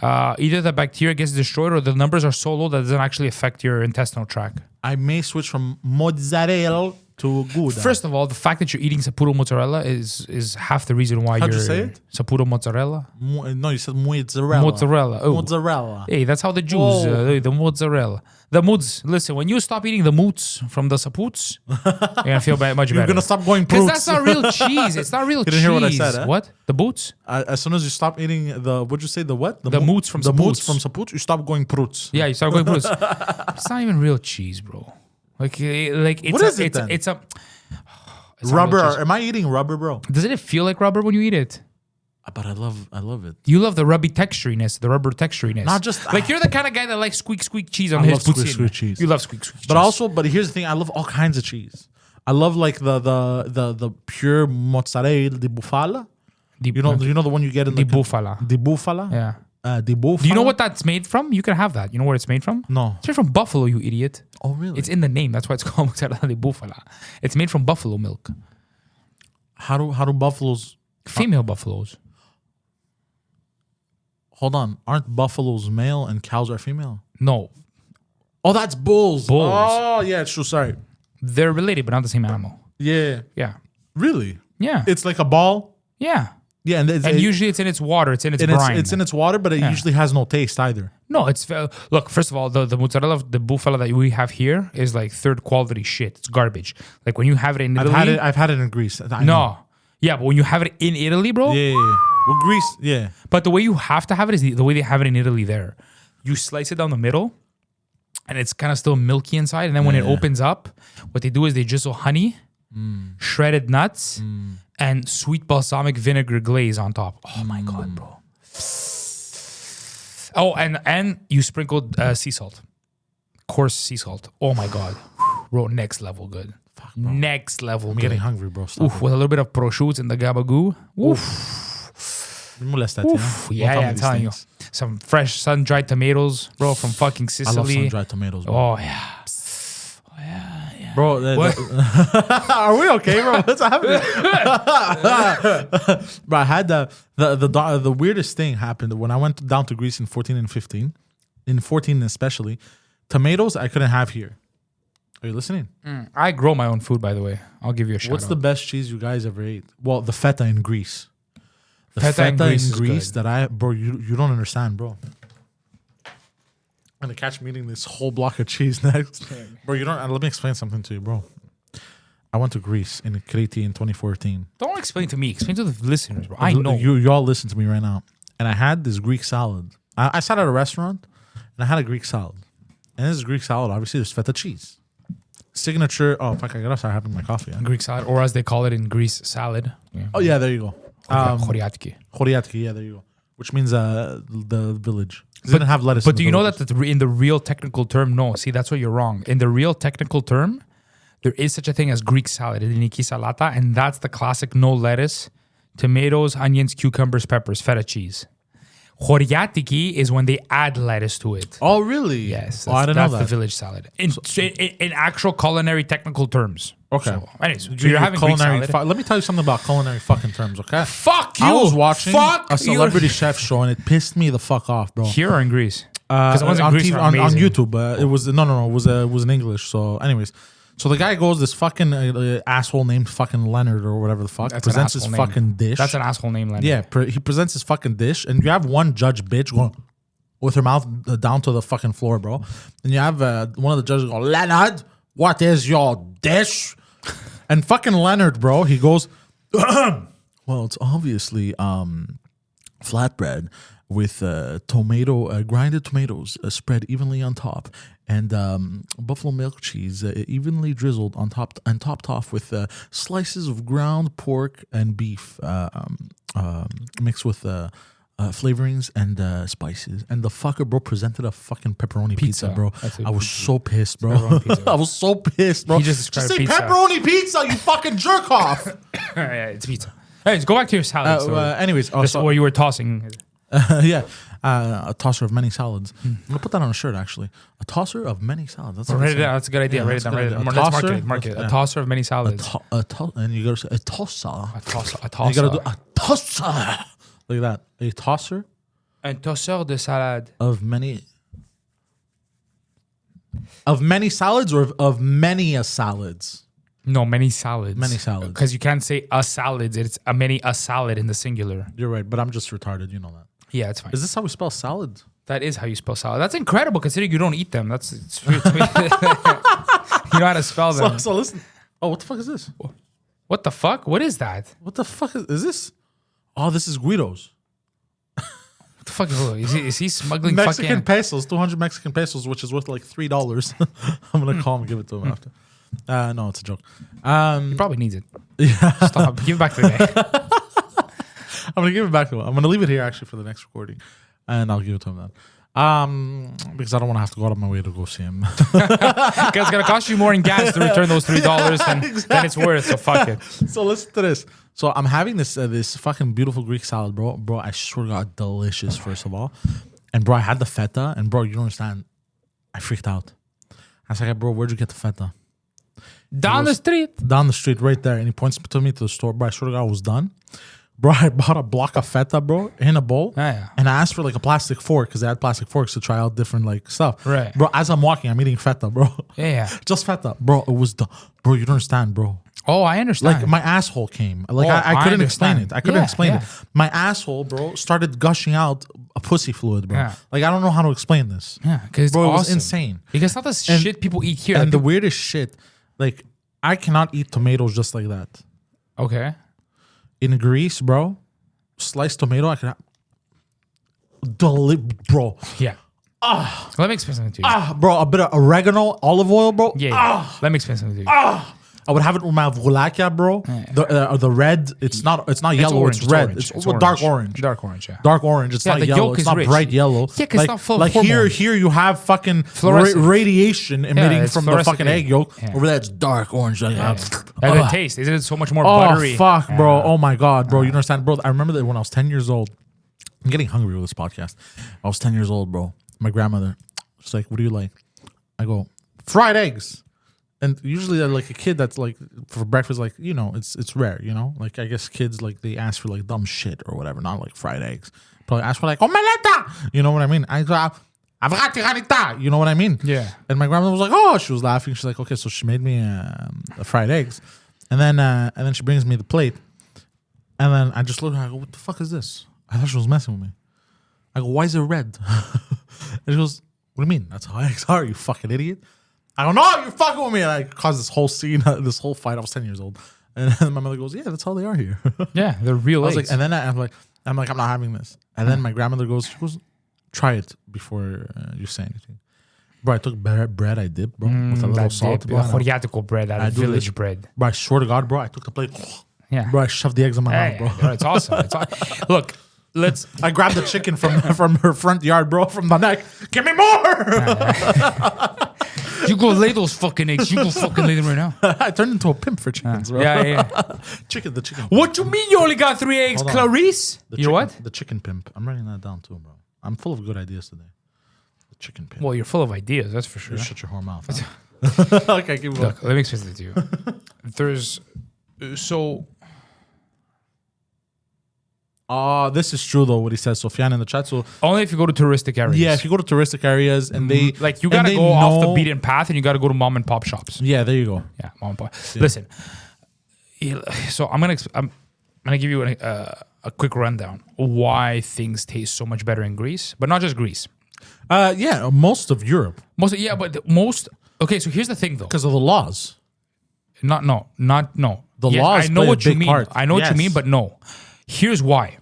S2: either the bacteria gets destroyed or the numbers are so low that it doesn't actually affect your intestinal tract.
S1: I may switch from mozzarella to Gouda.
S2: First of all, the fact that you're eating Saputo mozzarella is half the reason why
S1: How'd
S2: you're...
S1: you say it?
S2: Saputo mozzarella?
S1: No, you said mozzarella.
S2: Mozzarella. Oh.
S1: Mozzarella.
S2: Hey, that's how the Jews, the mozzarella. The moods. Listen, when you stop eating the moods from the Saputs, you're going to feel much better.
S1: You're going to stop going
S2: Because
S1: Proots.
S2: that's not real cheese. It's not real
S1: You
S2: cheese.
S1: didn't hear what I said, eh?
S2: What? The boots?
S1: As soon as you stop eating what'd you say, the what?
S2: The moods from
S1: The moods
S2: Saputs.
S1: from Saputs, you stop going Proots.
S2: Yeah, you start going Proots. It's not even real cheese, bro. Like it's
S1: What is it then?
S2: It's a
S1: Rubber. Am I eating rubber, bro?
S2: Doesn't it feel like rubber when you eat it?
S1: But I love it.
S2: You love the rubby texturiness, the rubber texturiness.
S1: Not just-
S2: like you're the kind of guy that likes squeak cheese on
S1: I
S2: his
S1: love
S2: poutine.
S1: squeak cheese.
S2: You love squeak cheese.
S1: But here's the thing, I love all kinds of cheese. I love like the pure mozzarella di bufala. You know the one you get in
S2: the
S1: the
S2: bufala.
S1: Di bufala?
S2: Yeah.
S1: Di bufala.
S2: Do you know what that's made from? You can have that. You know where it's made from?
S1: No.
S2: It's made from buffalo, you idiot.
S1: Oh, really?
S2: It's in the name. That's why it's called mozzarella di bufala. It's made from buffalo milk.
S1: How do buffaloes...
S2: Female buffaloes.
S1: Hold on. Aren't buffaloes male and cows are female?
S2: No.
S1: Oh, that's bulls.
S2: Bulls.
S1: Oh, yeah, it's true. Sorry.
S2: They're related, but not the same animal.
S1: Yeah.
S2: Yeah.
S1: Really?
S2: Yeah.
S1: It's like a ball?
S2: Yeah.
S1: Yeah, and
S2: Usually it's in its water. It's in its brine.
S1: It's in its water, but it usually has no taste either.
S2: No, it's... look, first of all, the mozzarella, the bufala that we have here is like third quality shit. It's garbage. Like when you have it in Italy...
S1: I've had it in Greece. I know.
S2: No. Yeah, but when you have it in Italy, bro...
S1: Yeah. Well, Greece, yeah.
S2: But the way you have to have it is the way they have it in Italy there. You slice it down the middle, and it's kind of still milky inside. And then when it opens up, what they do is they drizzle honey, shredded nuts, and sweet balsamic vinegar glaze on top. Oh my God, bro. Oh, and you sprinkled sea salt. Coarse sea salt. Oh my God. Bro, next level good.
S1: Fuck, bro.
S2: Next level
S1: I'm
S2: good.
S1: getting hungry, bro. Stop
S2: Oof, with a little bit of prosciutto and the gabagoo. Oof.
S1: Oof.
S2: Yeah, I'm telling you. Some fresh sun-dried tomatoes, bro, from fucking
S1: I
S2: Sicily.
S1: love sun-dried tomatoes, bro.
S2: Oh, yeah. Oh, yeah.
S1: Bro, are we okay, bro? What's happening? Bro, I had the weirdest thing happened when I went down to Greece in 14 and 15. In 14 especially, tomatoes I couldn't have here. Are you listening?
S2: I grow my own food, by the way. I'll give you a shout
S1: What's
S2: out.
S1: the best cheese you guys ever ate? Well, the feta in Greece. The
S2: Feta in Greece is good.
S1: that bro, you don't understand, bro. I'm gonna catch me eating this whole block of cheese next. Bro, you don't. Let me explain something to you, bro. I went to Greece in Crete in 2014.
S2: Don't explain to me. Explain to the listeners, bro. I know.
S1: You all listen to me right now. And I had this Greek salad. I sat at a restaurant and I had a Greek salad. And this Greek salad, obviously, there's feta cheese. Signature. Oh, fuck, I gotta start having my coffee. Yeah.
S2: Greek salad, or as they call it in Greece, salad. Yeah.
S1: Oh, yeah, there you go.
S2: Choriatiki.
S1: Choriatiki, yeah, there you go. Which means the village. They didn't have lettuce.
S2: But do you know that in the real technical term, no. See, that's where you're wrong. In the real technical term, there is such a thing as Greek salad, liniki salata, and that's the classic no lettuce, tomatoes, onions, cucumbers, peppers, feta cheese. Choriatiki is when they add lettuce to it.
S1: Oh, really?
S2: Yes.
S1: I didn't know that.
S2: That's the village salad. In actual culinary technical terms.
S1: Okay.
S2: So, anyways, you're having Greek salad.
S1: Let me tell you something about culinary fucking terms, okay?
S2: Fuck you.
S1: I was watching a celebrity chef show and it pissed me the fuck off, bro.
S2: Here or in Greece?
S1: On YouTube. It was no. It was in English. So, anyways, so the guy goes, this fucking asshole named fucking Leonard or whatever the fuck, presents his fucking dish.
S2: That's an asshole name, Leonard.
S1: Yeah, he presents his fucking dish, and you have one judge bitch going with her mouth down to the fucking floor, bro. And you have one of the judges go, Leonard, what is your dish? And fucking Leonard, bro, he goes, well, it's obviously flatbread with grinded tomatoes spread evenly on top, and buffalo milk cheese evenly drizzled on top and topped off with slices of ground pork and beef mixed with flavorings and spices. And the fucker, bro, presented a fucking pepperoni pizza, bro. I was so pissed, bro. I was so pissed, bro.
S2: He just
S1: say
S2: pizza.
S1: pepperoni pizza, you fucking jerk off.
S2: Yeah, it's pizza. Anyways, go back to your salad story.
S1: Anyways,
S2: Just where you were tossing.
S1: yeah, a tosser of many salads. I'm gonna put that on a shirt. Actually, a tosser of many salads. That's
S2: That's a good idea. Write it down. Let's mark it. A tosser of many salads.
S1: And you gotta say a tosser.
S2: A tosser.
S1: You gotta do a tosser. Look at that. A tosser.
S2: Un tosseur de salade.
S1: Of many salads or of many salads.
S2: No, many salads.
S1: Many salads.
S2: Because you can't say a salad. It's a salad in the singular.
S1: You're right, but I'm just retarded. You know that.
S2: Yeah, it's fine.
S1: Is this how we spell salad?
S2: That is how you spell salad. That's incredible considering you don't eat them. It's weird to me. You know how to spell them.
S1: So listen. Oh, what the fuck is this?
S2: What the fuck? What is that?
S1: What the fuck is this? Oh, this is Guido's.
S2: What the fuck is he smuggling
S1: Mexican
S2: fucking
S1: pesos, 200 Mexican pesos, which is worth like $3. I'm gonna call him and give it to him after. No, it's a joke.
S2: He probably needs it. Yeah. Stop. Give it back to the guy.
S1: I'm gonna give it back to him. I'm gonna leave it here actually for the next recording, and I'll give it to him then. Because I don't want to have to go out of my way to go see him.
S2: Because it's gonna cost you more in gas to return those $3 than it's worth. So fuck it.
S1: So listen to this. So I'm having this fucking beautiful Greek salad, bro. Bro, I swear to God, delicious. First of all, and bro, I had the feta, and bro, you don't understand. I freaked out. I was like, bro, where'd you get the feta?
S2: Down the street,
S1: right there. And he points to me to the store. Bro, I swear to God, I was done. Bro, I bought a block of feta, bro, in a bowl.
S2: Yeah.
S1: And I asked for like a plastic fork because they had plastic forks to try out different like stuff.
S2: Right.
S1: Bro, as I'm walking, I'm eating feta, bro.
S2: Yeah.
S1: Just feta. Bro, it was bro, you don't understand, bro.
S2: Oh, I understand.
S1: Like my asshole came. Like I couldn't explain it. I couldn't explain it. My asshole, bro, started gushing out a pussy fluid, bro.
S2: Yeah.
S1: Like I don't know how to explain this.
S2: Yeah, because
S1: bro,
S2: awesome.
S1: It was insane.
S2: Because it's not the shit people eat here.
S1: And
S2: like
S1: the weirdest shit, like I cannot eat tomatoes just like that.
S2: Okay.
S1: In Greece, bro, sliced tomato, I can bro.
S2: Yeah. Let me explain something to you.
S1: Bro, a bit of oregano, olive oil, bro.
S2: Yeah. Let me explain something to you.
S1: I would have it with my vulakia, bro. Yeah. The red, it's not yellow,
S2: orange,
S1: it's red.
S2: It's
S1: It's dark orange.
S2: Dark orange, yeah.
S1: Dark orange. It's not
S2: the
S1: yellow.
S2: yolk
S1: It's
S2: is
S1: not
S2: rich.
S1: bright yellow.
S2: Yeah, 'cause it's not full of
S1: here
S2: hormones.
S1: you have fucking
S2: Fluorescent.
S1: radiation emitting
S2: it's
S1: from the
S2: fluorescent
S1: fucking egg yolk.
S2: Yeah.
S1: Over there, it's dark orange.
S2: And the taste, isn't it so much more
S1: Oh,
S2: buttery?
S1: fuck, bro. Oh, my God, bro. You understand? Bro, I remember that when I was 10 years old. I'm getting hungry with this podcast. I was 10 years old, bro. My grandmother, she's like, what do you like? I go, fried eggs. And usually, like a kid that's like for breakfast, like it's rare. Like I guess kids like they ask for like dumb shit or whatever, not like fried eggs. Probably ask for like omeletta. You know what I mean? You know what I mean?
S2: Yeah.
S1: And my grandmother was like, oh, she was laughing. She's like, okay, so she made me fried eggs, and then she brings me the plate, and then I just look at her. I go, what the fuck is this? I thought she was messing with me. I go, why is it red? And she goes, what do you mean? That's how eggs are, you fucking idiot. I go, no, you're fucking with me. And I caused this whole scene, this whole fight. I was 10 years old. And then my mother goes, yeah, that's how they are here.
S2: Yeah, they're real eggs.
S1: Like, and then I'm like, I'm not having this. And then my grandmother goes, try it before you say anything. Bro, I took bread, I dipped, bro, with a little salt.
S2: Bro, Horiatico bread, that village bread.
S1: Bro, I swear to God, bro, I took the plate.
S2: Yeah.
S1: Bro, I shoved the eggs in my mouth, bro.
S2: Bro, it's awesome. Look,
S1: I grabbed the chicken from her front yard, bro, from the neck. Give me more!
S2: You go lay those fucking eggs. You go fucking lay them right now.
S1: I turned into a pimp for chickens, bro.
S2: Yeah.
S1: The chicken.
S2: What you mean you only got 3 eggs, Clarice? You know what?
S1: The chicken pimp. I'm writing that down too, bro. I'm full of good ideas today. The chicken pimp.
S2: Well, you're full of ideas, that's for sure.
S1: You shut your whore mouth. Huh? Okay, keep going.
S2: Look, let me explain this to you.
S1: This is true though. What he says, Sofiane in the chat. So
S2: only if you go to touristic areas.
S1: Yeah, if you go to touristic areas and they
S2: like, you gotta go off the beaten path, and you gotta go to mom and pop shops.
S1: Yeah, there you go.
S2: Yeah, mom and pop. Yeah. Listen, so I'm gonna give you a quick rundown why things taste so much better in Greece, but not just Greece.
S1: Yeah, most of Europe.
S2: Okay, so here's the thing though.
S1: Because of the laws.
S2: No.
S1: The laws.
S2: I know what you mean.
S1: Part.
S2: I know what you mean, but no. Here's why.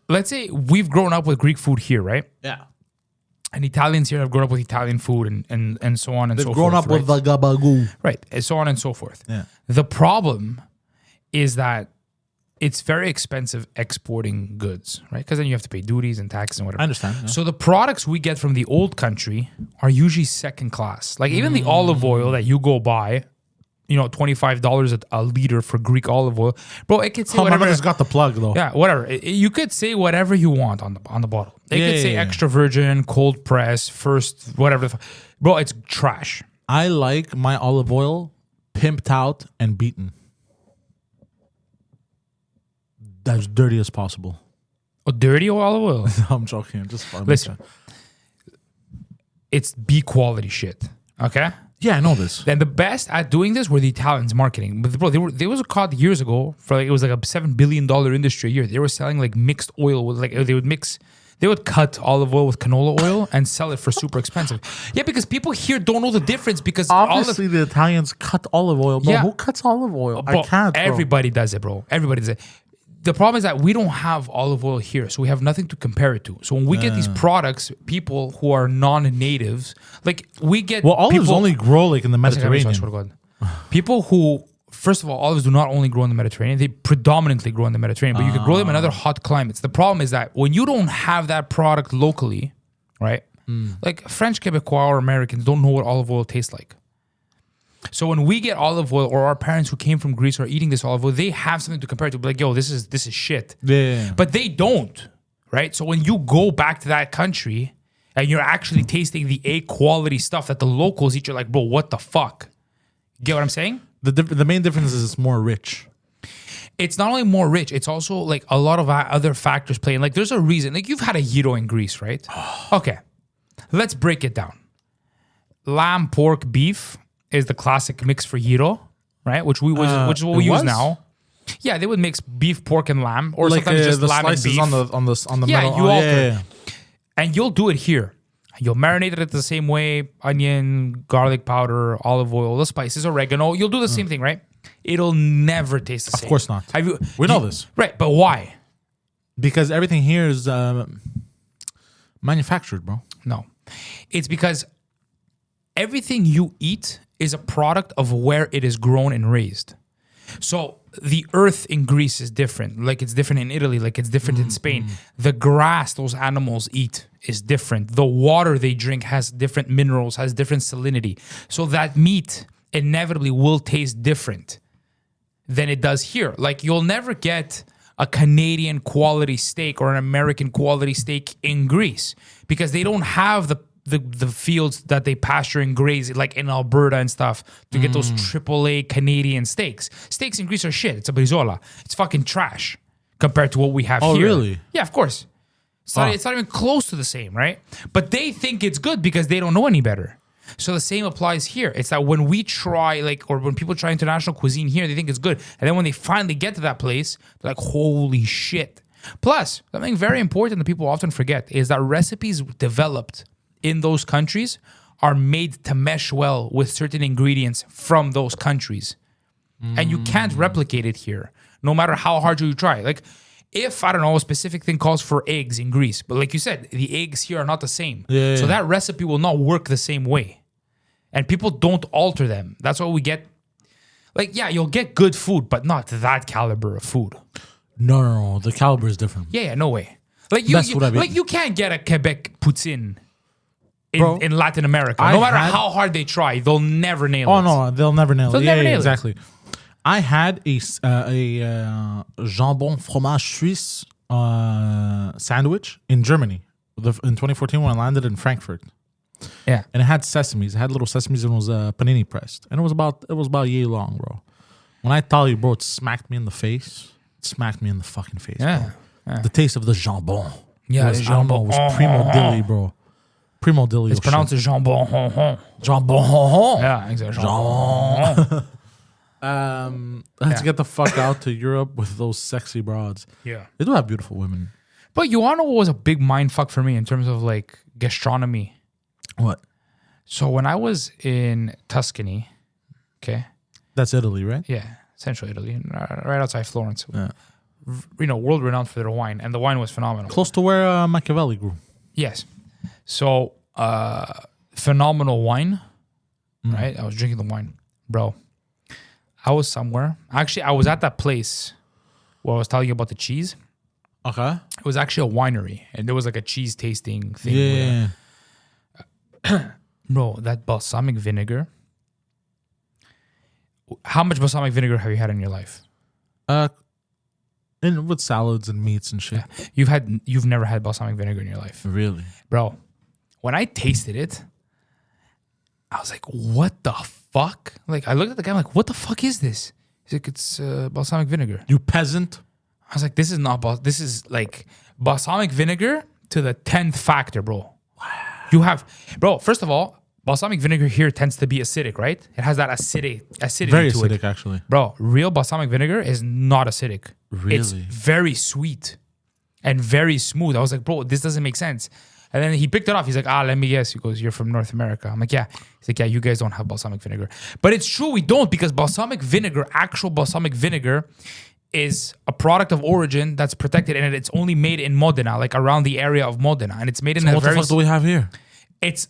S2: Let's say we've grown up with Greek food here, right?
S1: Yeah.
S2: And Italians here have grown up with Italian food and so on and so forth.
S1: They've grown up with the gabagoo.
S2: Right, and so on and so forth.
S1: Yeah.
S2: The problem is that it's very expensive exporting goods, right? Because then you have to pay duties and taxes and whatever.
S1: I understand. Yeah.
S2: So the products we get from the old country are usually second class. Like even the olive oil that you go buy, $25 a liter for Greek olive oil. Bro, it could say whatever.
S1: My mother's got the plug though.
S2: Yeah, whatever. You could say whatever you want on the bottle. It could say extra virgin, cold press, first, whatever. Bro, it's trash.
S1: I like my olive oil pimped out and beaten. As dirty as possible.
S2: Oh, dirty olive oil?
S1: No, I'm joking. I'm just fun.
S2: Listen, it's B quality shit. Okay?
S1: Yeah, I know this.
S2: And the best at doing this were the Italians marketing. But bro, they was caught years ago for it was like a $7 billion industry a year. They were selling like mixed oil with they would cut olive oil with canola oil and sell it for super expensive. Yeah, because people here don't know the difference because
S1: obviously the Italians cut olive oil, bro. Yeah. Who cuts olive oil?
S2: Bro,
S1: I can't. Bro.
S2: Everybody does it, bro. Everybody does it. The problem is that we don't have olive oil here, so we have nothing to compare it to. So when we get these products, people who are non-natives, like we get
S1: olives only grow like in the Mediterranean.
S2: I swear to God. People who, first of all, olives do not only grow in the Mediterranean; they predominantly grow in the Mediterranean. But you can grow them in other hot climates. The problem is that when you don't have that product locally, right? Like French, Quebecois, or Americans don't know what olive oil tastes like. So when we get olive oil, or our parents who came from Greece are eating this olive oil, they have something to compare it to. Be like, yo, this is shit.
S1: Yeah.
S2: But they don't, right? So when you go back to that country and you're actually tasting the A quality stuff that the locals eat, you're like, bro, what the fuck? Get what I'm saying?
S1: The main difference is it's more rich.
S2: It's not only more rich, it's also like a lot of other factors playing. Like there's a reason. Like you've had a gyro in Greece, right? Okay. Let's break it down. Lamb, pork, beef is the classic mix for gyro, right? Which is what we use now. Yeah, they would mix beef, pork, and lamb, or like sometimes just
S1: the
S2: lamb and beef.
S1: on the
S2: yeah,
S1: middle.
S2: You alter, and you'll do it here. You'll marinate it the same way: onion, garlic powder, olive oil, the spices, oregano. You'll do the same thing, right? It'll never taste the same.
S1: Of course not. We know this,
S2: right? But why?
S1: Because everything here is manufactured, bro.
S2: No, it's because everything you eat is a product of where it is grown and raised. So the earth in Greece is different. Like it's different in Italy, like it's different in Spain. The grass those animals eat is different. The water they drink has different minerals, has different salinity. So that meat inevitably will taste different than it does here. Like you'll never get a Canadian quality steak or an American quality steak in Greece because they don't have the fields that they pasture and graze, like in Alberta and stuff, to get those AAA Canadian steaks. Steaks in Greece are shit. It's a brizola. It's fucking trash compared to what we have here.
S1: Oh, really?
S2: Yeah, of course. It's not even close to the same, right? But they think it's good because they don't know any better. So the same applies here. It's that when we try, or when people try international cuisine here, they think it's good. And then when they finally get to that place, they're like, holy shit. Plus, something very important that people often forget is that recipes developed in those countries are made to mesh well with certain ingredients from those countries. And you can't replicate it here, no matter how hard you try. Like, if, I don't know, a specific thing calls for eggs in Greece, but like you said, the eggs here are not the same. So that recipe will not work the same way. And people don't alter them. That's what we get. Like, yeah, you'll get good food, but not that caliber of food.
S1: No. The caliber is different.
S2: Yeah, no way. Like, you can't get a Quebec poutine in Latin America. No matter how hard they try, they'll never nail it.
S1: Oh, no, they'll never nail it.
S2: They'll never nail it.
S1: Exactly. I had a jambon fromage suisse sandwich in Germany in 2014 when I landed in Frankfurt.
S2: Yeah,
S1: and it had sesames. It had little sesames and it was panini pressed, and it was about yay long, bro. When I tell you, bro, it smacked me in the face. It smacked me in the fucking face.
S2: Yeah,
S1: bro. The taste of the jambon.
S2: Yeah,
S1: the jambon was primo dilly, bro. Primo dilly.
S2: It's pronounced as jambon.
S1: Jambon.
S2: Yeah, exactly.
S1: Let's get the fuck out to Europe with those sexy broads.
S2: Yeah,
S1: they do have beautiful women.
S2: But you wanna know what was a big mind fuck for me in terms of like gastronomy?
S1: What?
S2: So when I was in Tuscany, okay,
S1: that's Italy, right?
S2: Yeah, central Italy, right outside Florence.
S1: Yeah.
S2: World renowned for their wine, and the wine was phenomenal.
S1: Close to where Machiavelli grew.
S2: Yes. So phenomenal wine, right? I was drinking the wine, bro. I was somewhere. Actually, I was at that place where I was telling you about the cheese.
S1: Okay.
S2: It was actually a winery, and there was like a cheese tasting thing.
S1: Yeah.
S2: Bro, that balsamic vinegar. How much balsamic vinegar have you had in your life?
S1: And with salads and meats and shit.
S2: Yeah. You've never had balsamic vinegar in your life.
S1: Really?
S2: Bro, when I tasted it, I was like, what the fuck? Like, I looked at the guy, I'm like, what the fuck is this? He's like, it's balsamic vinegar.
S1: You peasant.
S2: I was like, this is like balsamic vinegar to the 10th factor, bro. You have, bro, first of all, balsamic vinegar here tends to be acidic, right? It has that acidity
S1: very
S2: to
S1: acidic,
S2: it.
S1: Actually.
S2: Bro, real balsamic vinegar is not acidic.
S1: Really?
S2: It's very sweet and very smooth. I was like, bro, this doesn't make sense. And then he picked it off. He's like, let me guess. He goes, you're from North America. I'm like, yeah. He's like, yeah, you guys don't have balsamic vinegar. But it's true, we don't, because actual balsamic vinegar is a product of origin that's protected, and it's only made in Modena, like around the area of Modena. And it's made in
S1: what the fuck do we have here?
S2: It's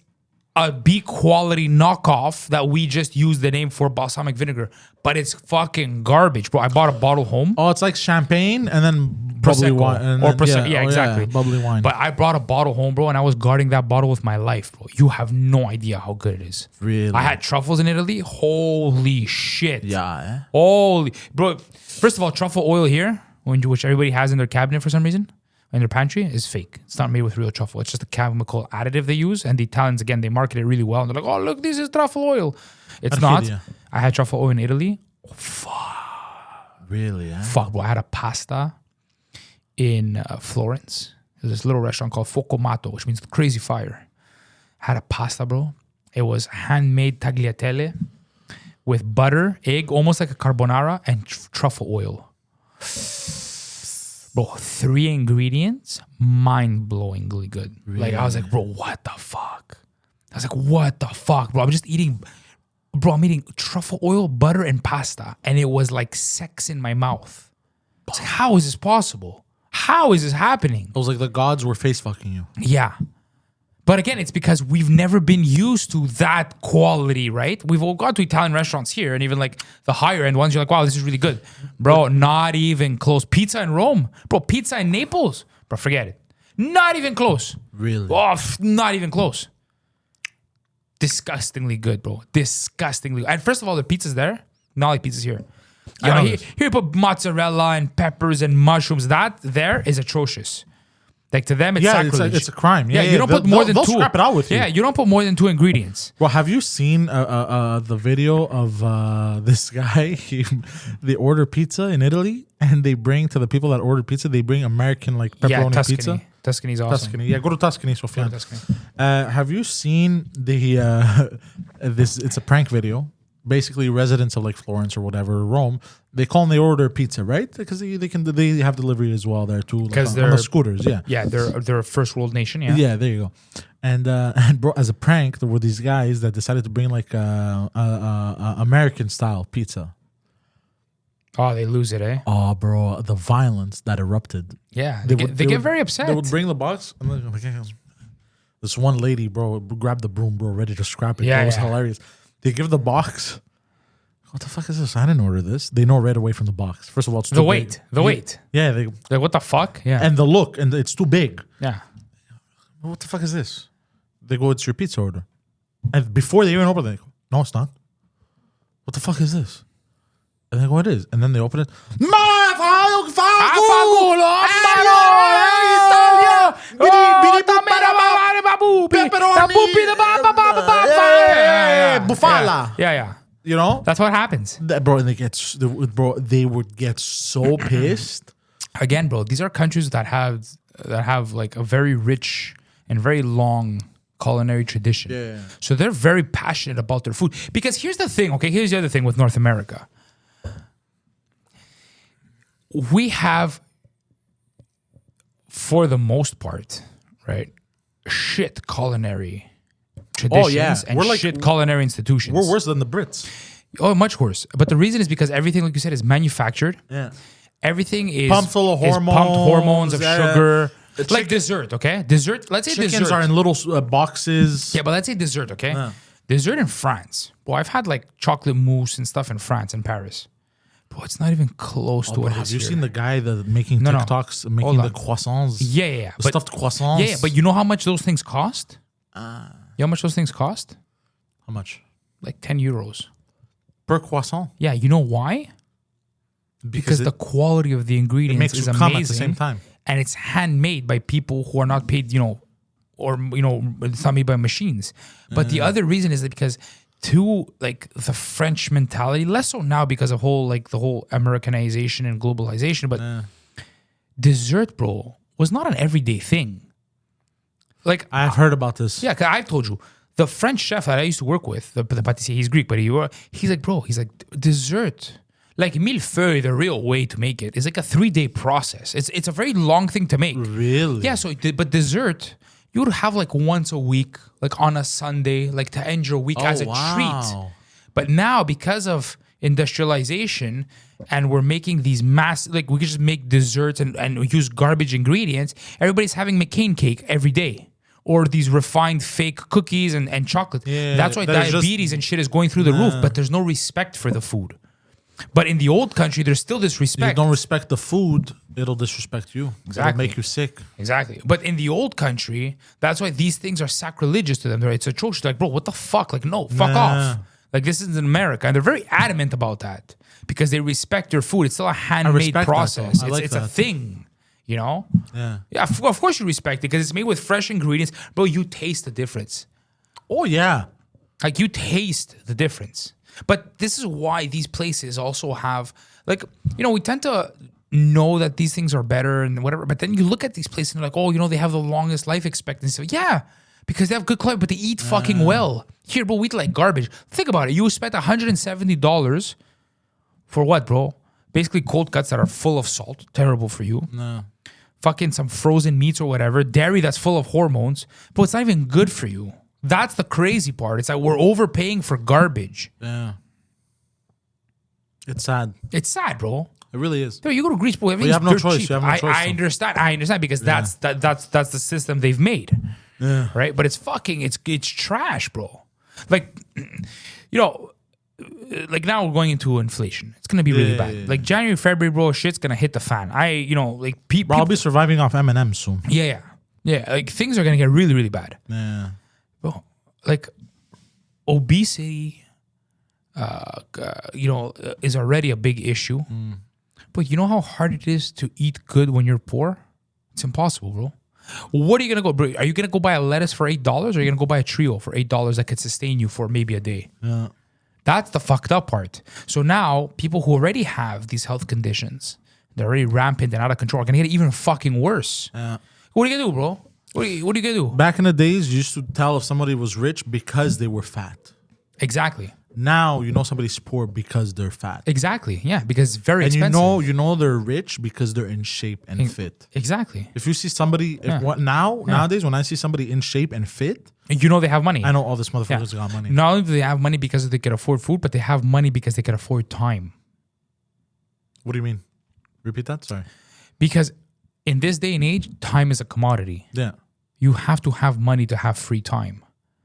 S2: a B quality knockoff that we just use the name for balsamic vinegar, but it's fucking garbage, bro. I bought a bottle home.
S1: Oh, it's like champagne and then bubbly wine.
S2: Prosecco. Yeah, exactly.
S1: Bubbly wine.
S2: But I brought a bottle home, bro, and I was guarding that bottle with my life, bro. You have no idea how good it is.
S1: Really?
S2: I had truffles in Italy. Holy shit.
S1: Yeah.
S2: Holy, bro. First of all, truffle oil here, which everybody has in their cabinet for some reason, in their pantry, is fake. It's not made with real truffle. It's just a chemical additive they use. And the Italians, again, they market it really well. And they're like, oh, look, this is truffle oil. It's not. I had truffle oil in Italy. Oh, fuck.
S1: Really?
S2: Fuck, bro. I had a pasta in Florence. There's this little restaurant called Focomato, which means crazy fire. I had a pasta, bro. It was handmade tagliatelle with butter, egg, almost like a carbonara, and truffle oil. Bro, 3 ingredients, mind-blowingly good. Really? Like, I was like, bro, what the fuck? I was like, what the fuck, bro? I'm eating truffle oil, butter, and pasta. And it was like sex in my mouth. I was like, how is this possible? How is this happening?
S1: It was like the gods were face-fucking you.
S2: Yeah. But again, it's because we've never been used to that quality, right? We've all gone to Italian restaurants here, and even like the higher end ones, you're like, wow, this is really good. Bro, not even close. Pizza in Rome. Bro, pizza in Naples. Bro, forget it. Not even close.
S1: Really?
S2: Oh, not even close. Disgustingly good, bro. Disgustingly. And first of all, the pizzas there, not like pizzas here. Here you put mozzarella and peppers and mushrooms. That there is atrocious. Like to them, it's
S1: Yeah,
S2: sacrilege.
S1: it's a crime.
S2: Yeah, you don't put more than
S1: they'll
S2: two.
S1: scrap it out with you.
S2: Yeah, you don't put more than 2 ingredients.
S1: Well, have you seen the video of this guy? They order pizza in Italy, and they bring to the people that order pizza. They bring American like pepperoni
S2: Tuscany.
S1: pizza.
S2: Tuscany's awesome.
S1: Tuscany, yeah, go to Tuscany, Sofian.
S2: Tuscany.
S1: Have you seen the this? It's a prank video. Basically, residents of like Florence or whatever, Rome, they call and they order pizza, right? Because they have delivery as well there too.
S2: Because
S1: like on the scooters, yeah.
S2: Yeah, they're a first world nation. Yeah.
S1: Yeah, there you go. And bro, as a prank, there were these guys that decided to bring like American style pizza.
S2: Oh, they lose it, eh?
S1: Oh, bro, the violence that erupted.
S2: Yeah, they get very upset.
S1: They would bring the box, and this one lady, bro, grabbed the broom, bro, ready to scrap it.
S2: Yeah,
S1: It was
S2: yeah.
S1: hilarious. They give the box. What the fuck is this? I didn't order this. They know right away from the box. First of all, it's too
S2: The
S1: big.
S2: weight. The weight.
S1: Yeah,
S2: Like, what the fuck? Yeah.
S1: and the look, and it's too big.
S2: Yeah.
S1: What the fuck is this? They go, it's your pizza order. And before they even open it, they go, no, it's not. What the fuck is this? And they go, it is. And then they open it. Bufala.
S2: Yeah.
S1: You know?
S2: That's what happens.
S1: Bro, and they would get so pissed.
S2: Again, bro, these are countries that have like a very rich and very long culinary tradition.
S1: Yeah.
S2: So they're very passionate about their food. Because here's the thing, okay? Here's the other thing with North America. We have, for the most part, right, shit culinary traditions and
S1: We're like-
S2: shit culinary institutions.
S1: We're worse than the Brits.
S2: Oh, much worse. But the reason is because everything, like you said, is manufactured.
S1: Yeah.
S2: Everything is
S1: Pumped full of
S2: is pumped hormones of
S1: yeah.
S2: sugar.
S1: The
S2: Like dessert, okay? Dessert, let's say
S1: Chickens
S2: dessert.
S1: are in little boxes.
S2: Yeah, but let's say dessert, okay?
S1: Yeah.
S2: Dessert in France. Well, I've had like chocolate mousse and stuff in France and Paris. Bro, it's not even close to
S1: Bro,
S2: what it
S1: have
S2: is
S1: you
S2: here.
S1: seen the guy that making
S2: No, no.
S1: TikToks making
S2: Hold
S1: the
S2: on.
S1: croissants?
S2: Yeah.
S1: The stuffed croissants.
S2: Yeah, but you know how much those things cost? You know how much those things cost?
S1: How much?
S2: Like 10 euros.
S1: Per croissant?
S2: Yeah, you know why? Because the quality of the ingredients
S1: makes
S2: is
S1: you
S2: amazing.
S1: come at the same time.
S2: And it's handmade by people who are not paid, or it's not made by machines. But the other reason is that because like the French mentality, less so now because of the whole Americanization and globalization, but dessert, bro, was not an everyday thing. Like
S1: I've heard about this.
S2: yeah, cause I've told you. The French chef that I used to work with, the pâtissier, he's Greek, but he's like, bro, dessert. Like millefeuille, the real way to make it is like a 3-day process. It's a very long thing to make.
S1: Really?
S2: Yeah, but dessert, you would have like once a week, like on a Sunday, like to end your week as a treat. But now, because of industrialization, and we're making these like we could just make desserts and use garbage ingredients, everybody's having McCain cake every day. Or these refined fake cookies and chocolate.
S1: Yeah,
S2: that's why
S1: that is
S2: diabetes and shit is going through the roof, but there's no respect for the food. But in the old country, there's still this
S1: You
S2: respect.
S1: don't respect the food, it'll disrespect you.
S2: Exactly.
S1: It'll make you sick.
S2: Exactly. But in the old country, that's why these things are sacrilegious to them. It's atrocious. Like, bro, what the fuck? Like, no, fuck off. Like, this is in America. And they're very adamant about that because they respect your food. It's still a handmade
S1: respect that,
S2: process.
S1: though. I like
S2: it's a
S1: that.
S2: thing,
S1: Yeah.
S2: Yeah, of course you respect it because it's made with fresh ingredients. Bro, you taste the difference.
S1: Oh, yeah.
S2: Like, you taste the difference. But this is why these places also have, like, we tend to know that these things are better and whatever. But then you look at these places and they're like, oh, they have the longest life expectancy. Yeah, because they have good quality, but they eat fucking well. Here, bro, we eat like garbage. Think about it. You spent $170 for what, bro? Basically cold cuts that are full of salt. Terrible for you.
S1: No.
S2: Fucking some frozen meats or whatever. Dairy that's full of hormones. But it's not even good for you. That's the crazy part. It's like we're overpaying for garbage.
S1: Yeah. It's sad.
S2: It's sad, bro.
S1: It really is.
S2: Dude, you go to Greece, bro.
S1: you have no choice.
S2: Cheap.
S1: You have no choice,
S2: I
S1: though.
S2: understand. I understand because that's the system they've made.
S1: Yeah.
S2: Right? But it's trash, bro. Like, like now we're going into inflation. It's gonna be really bad.
S1: Yeah.
S2: Like January, February, bro, shit's gonna hit the fan. Like people.
S1: Bro, I'll be surviving off M&M soon.
S2: Yeah. Like things are gonna get really, really bad.
S1: Yeah.
S2: Bro, like obesity, is already a big issue. But you know how hard it is to eat good when you're poor? It's impossible, bro. What are you gonna go? Bro, are you gonna go buy a lettuce for $8, or are you gonna go buy a trio for $8 that could sustain you for maybe a day?
S1: Yeah.
S2: That's the fucked up part. So now people who already have these health conditions, they're already rampant and out of control, are gonna get it even fucking worse.
S1: Yeah.
S2: What are you gonna do, bro? What are you gonna do?
S1: Back in the days, you used to tell if somebody was rich because they were fat.
S2: Exactly.
S1: Now you know somebody's poor because they're fat.
S2: Exactly. Yeah, because it's very
S1: And
S2: expensive.
S1: you know they're rich because they're in shape and fit.
S2: Exactly.
S1: If you see somebody, nowadays when I see somebody in shape and fit,
S2: And you know they have money.
S1: I know all this motherfuckers got money.
S2: Not only do they have money because they can afford food, but they have money because they can afford time.
S1: What do you mean? Repeat that. Sorry.
S2: Because in this day and age, time is a commodity.
S1: Yeah.
S2: You have to have money to have free time,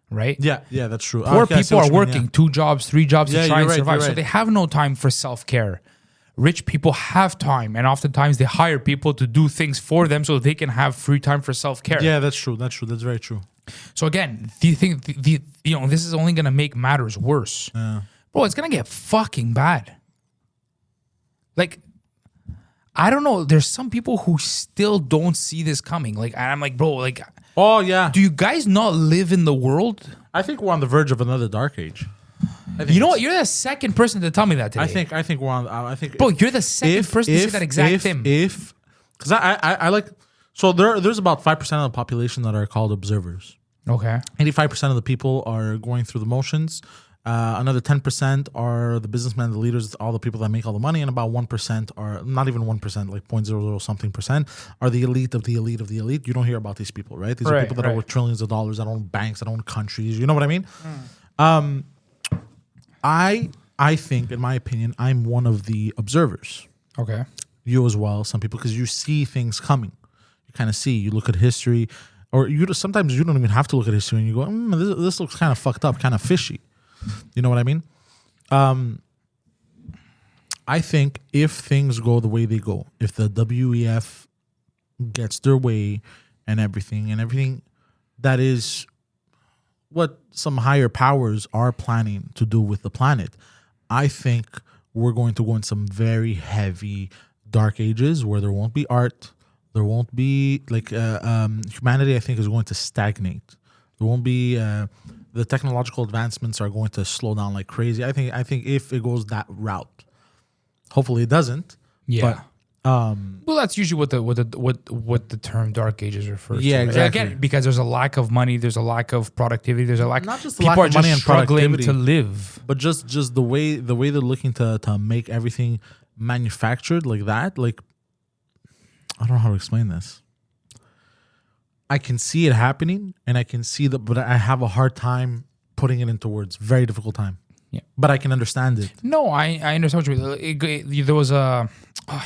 S2: right?
S1: Yeah, that's true.
S2: Poor
S1: Okay, I see
S2: people
S1: what
S2: are
S1: you mean,
S2: working 2 jobs, 3 jobs
S1: Yeah,
S2: to try
S1: you're
S2: and
S1: right,
S2: survive.
S1: you're
S2: So
S1: right.
S2: they have no time for self-care. Rich people have time, and oftentimes they hire people to do things for them so they can have free time for self-care.
S1: Yeah, that's true. That's very true.
S2: So again, do you think this is only gonna make matters worse? Bro, it's gonna get fucking bad. Like, I don't know. There's some people who still don't see this coming. Like, and I'm like, bro, like,
S1: Oh yeah.
S2: do you guys not live in the world?
S1: I think we're on the verge of another dark age.
S2: You know what? You're the second person to tell me that today.
S1: I think we're on. I think.
S2: Bro, you're the second person to say that exact thing.
S1: Because I like. So there's about 5% of the population that are called observers.
S2: Okay.
S1: 85% of the people are going through the motions. Another 10% are the businessmen, the leaders, all the people that make all the money, and about 1% are not even 1%, like 0.00 something percent, are the elite of the elite of the elite. You don't hear about these people, right? These are people that are worth trillions of dollars, that own banks, that own countries. You know what I mean? I think, in my opinion, I'm one of the observers.
S2: Okay.
S1: You as well, some people, because you see things coming. You kind of see. You look at history, or sometimes you don't even have to look at history, and you go, this looks kind of fucked up, kind of fishy. You know what I mean? I think if things go the way they go, if the WEF gets their way and everything that is what some higher powers are planning to do with the planet, I think we're going to go in some very heavy dark ages where there won't be art, there won't be humanity. I think is going to stagnate. There won't be the technological advancements are going to slow down like crazy. I think if it goes that route, hopefully it doesn't.
S2: Yeah. But, well, that's usually what the term dark ages refers to.
S1: Yeah,
S2: Right?
S1: exactly.
S2: Again, because there's a lack of money, there's a lack of productivity, there's a lack.
S1: Not just the
S2: people
S1: lack
S2: are
S1: of
S2: just
S1: money and
S2: struggling
S1: productivity,
S2: to live.
S1: but just the way they're looking to make everything manufactured like that. Like, I don't know how to explain this. I can see it happening, and I can see that, but I have a hard time putting it into words. Very difficult time.
S2: Yeah,
S1: but I can understand it.
S2: No, I understand what you mean. There was I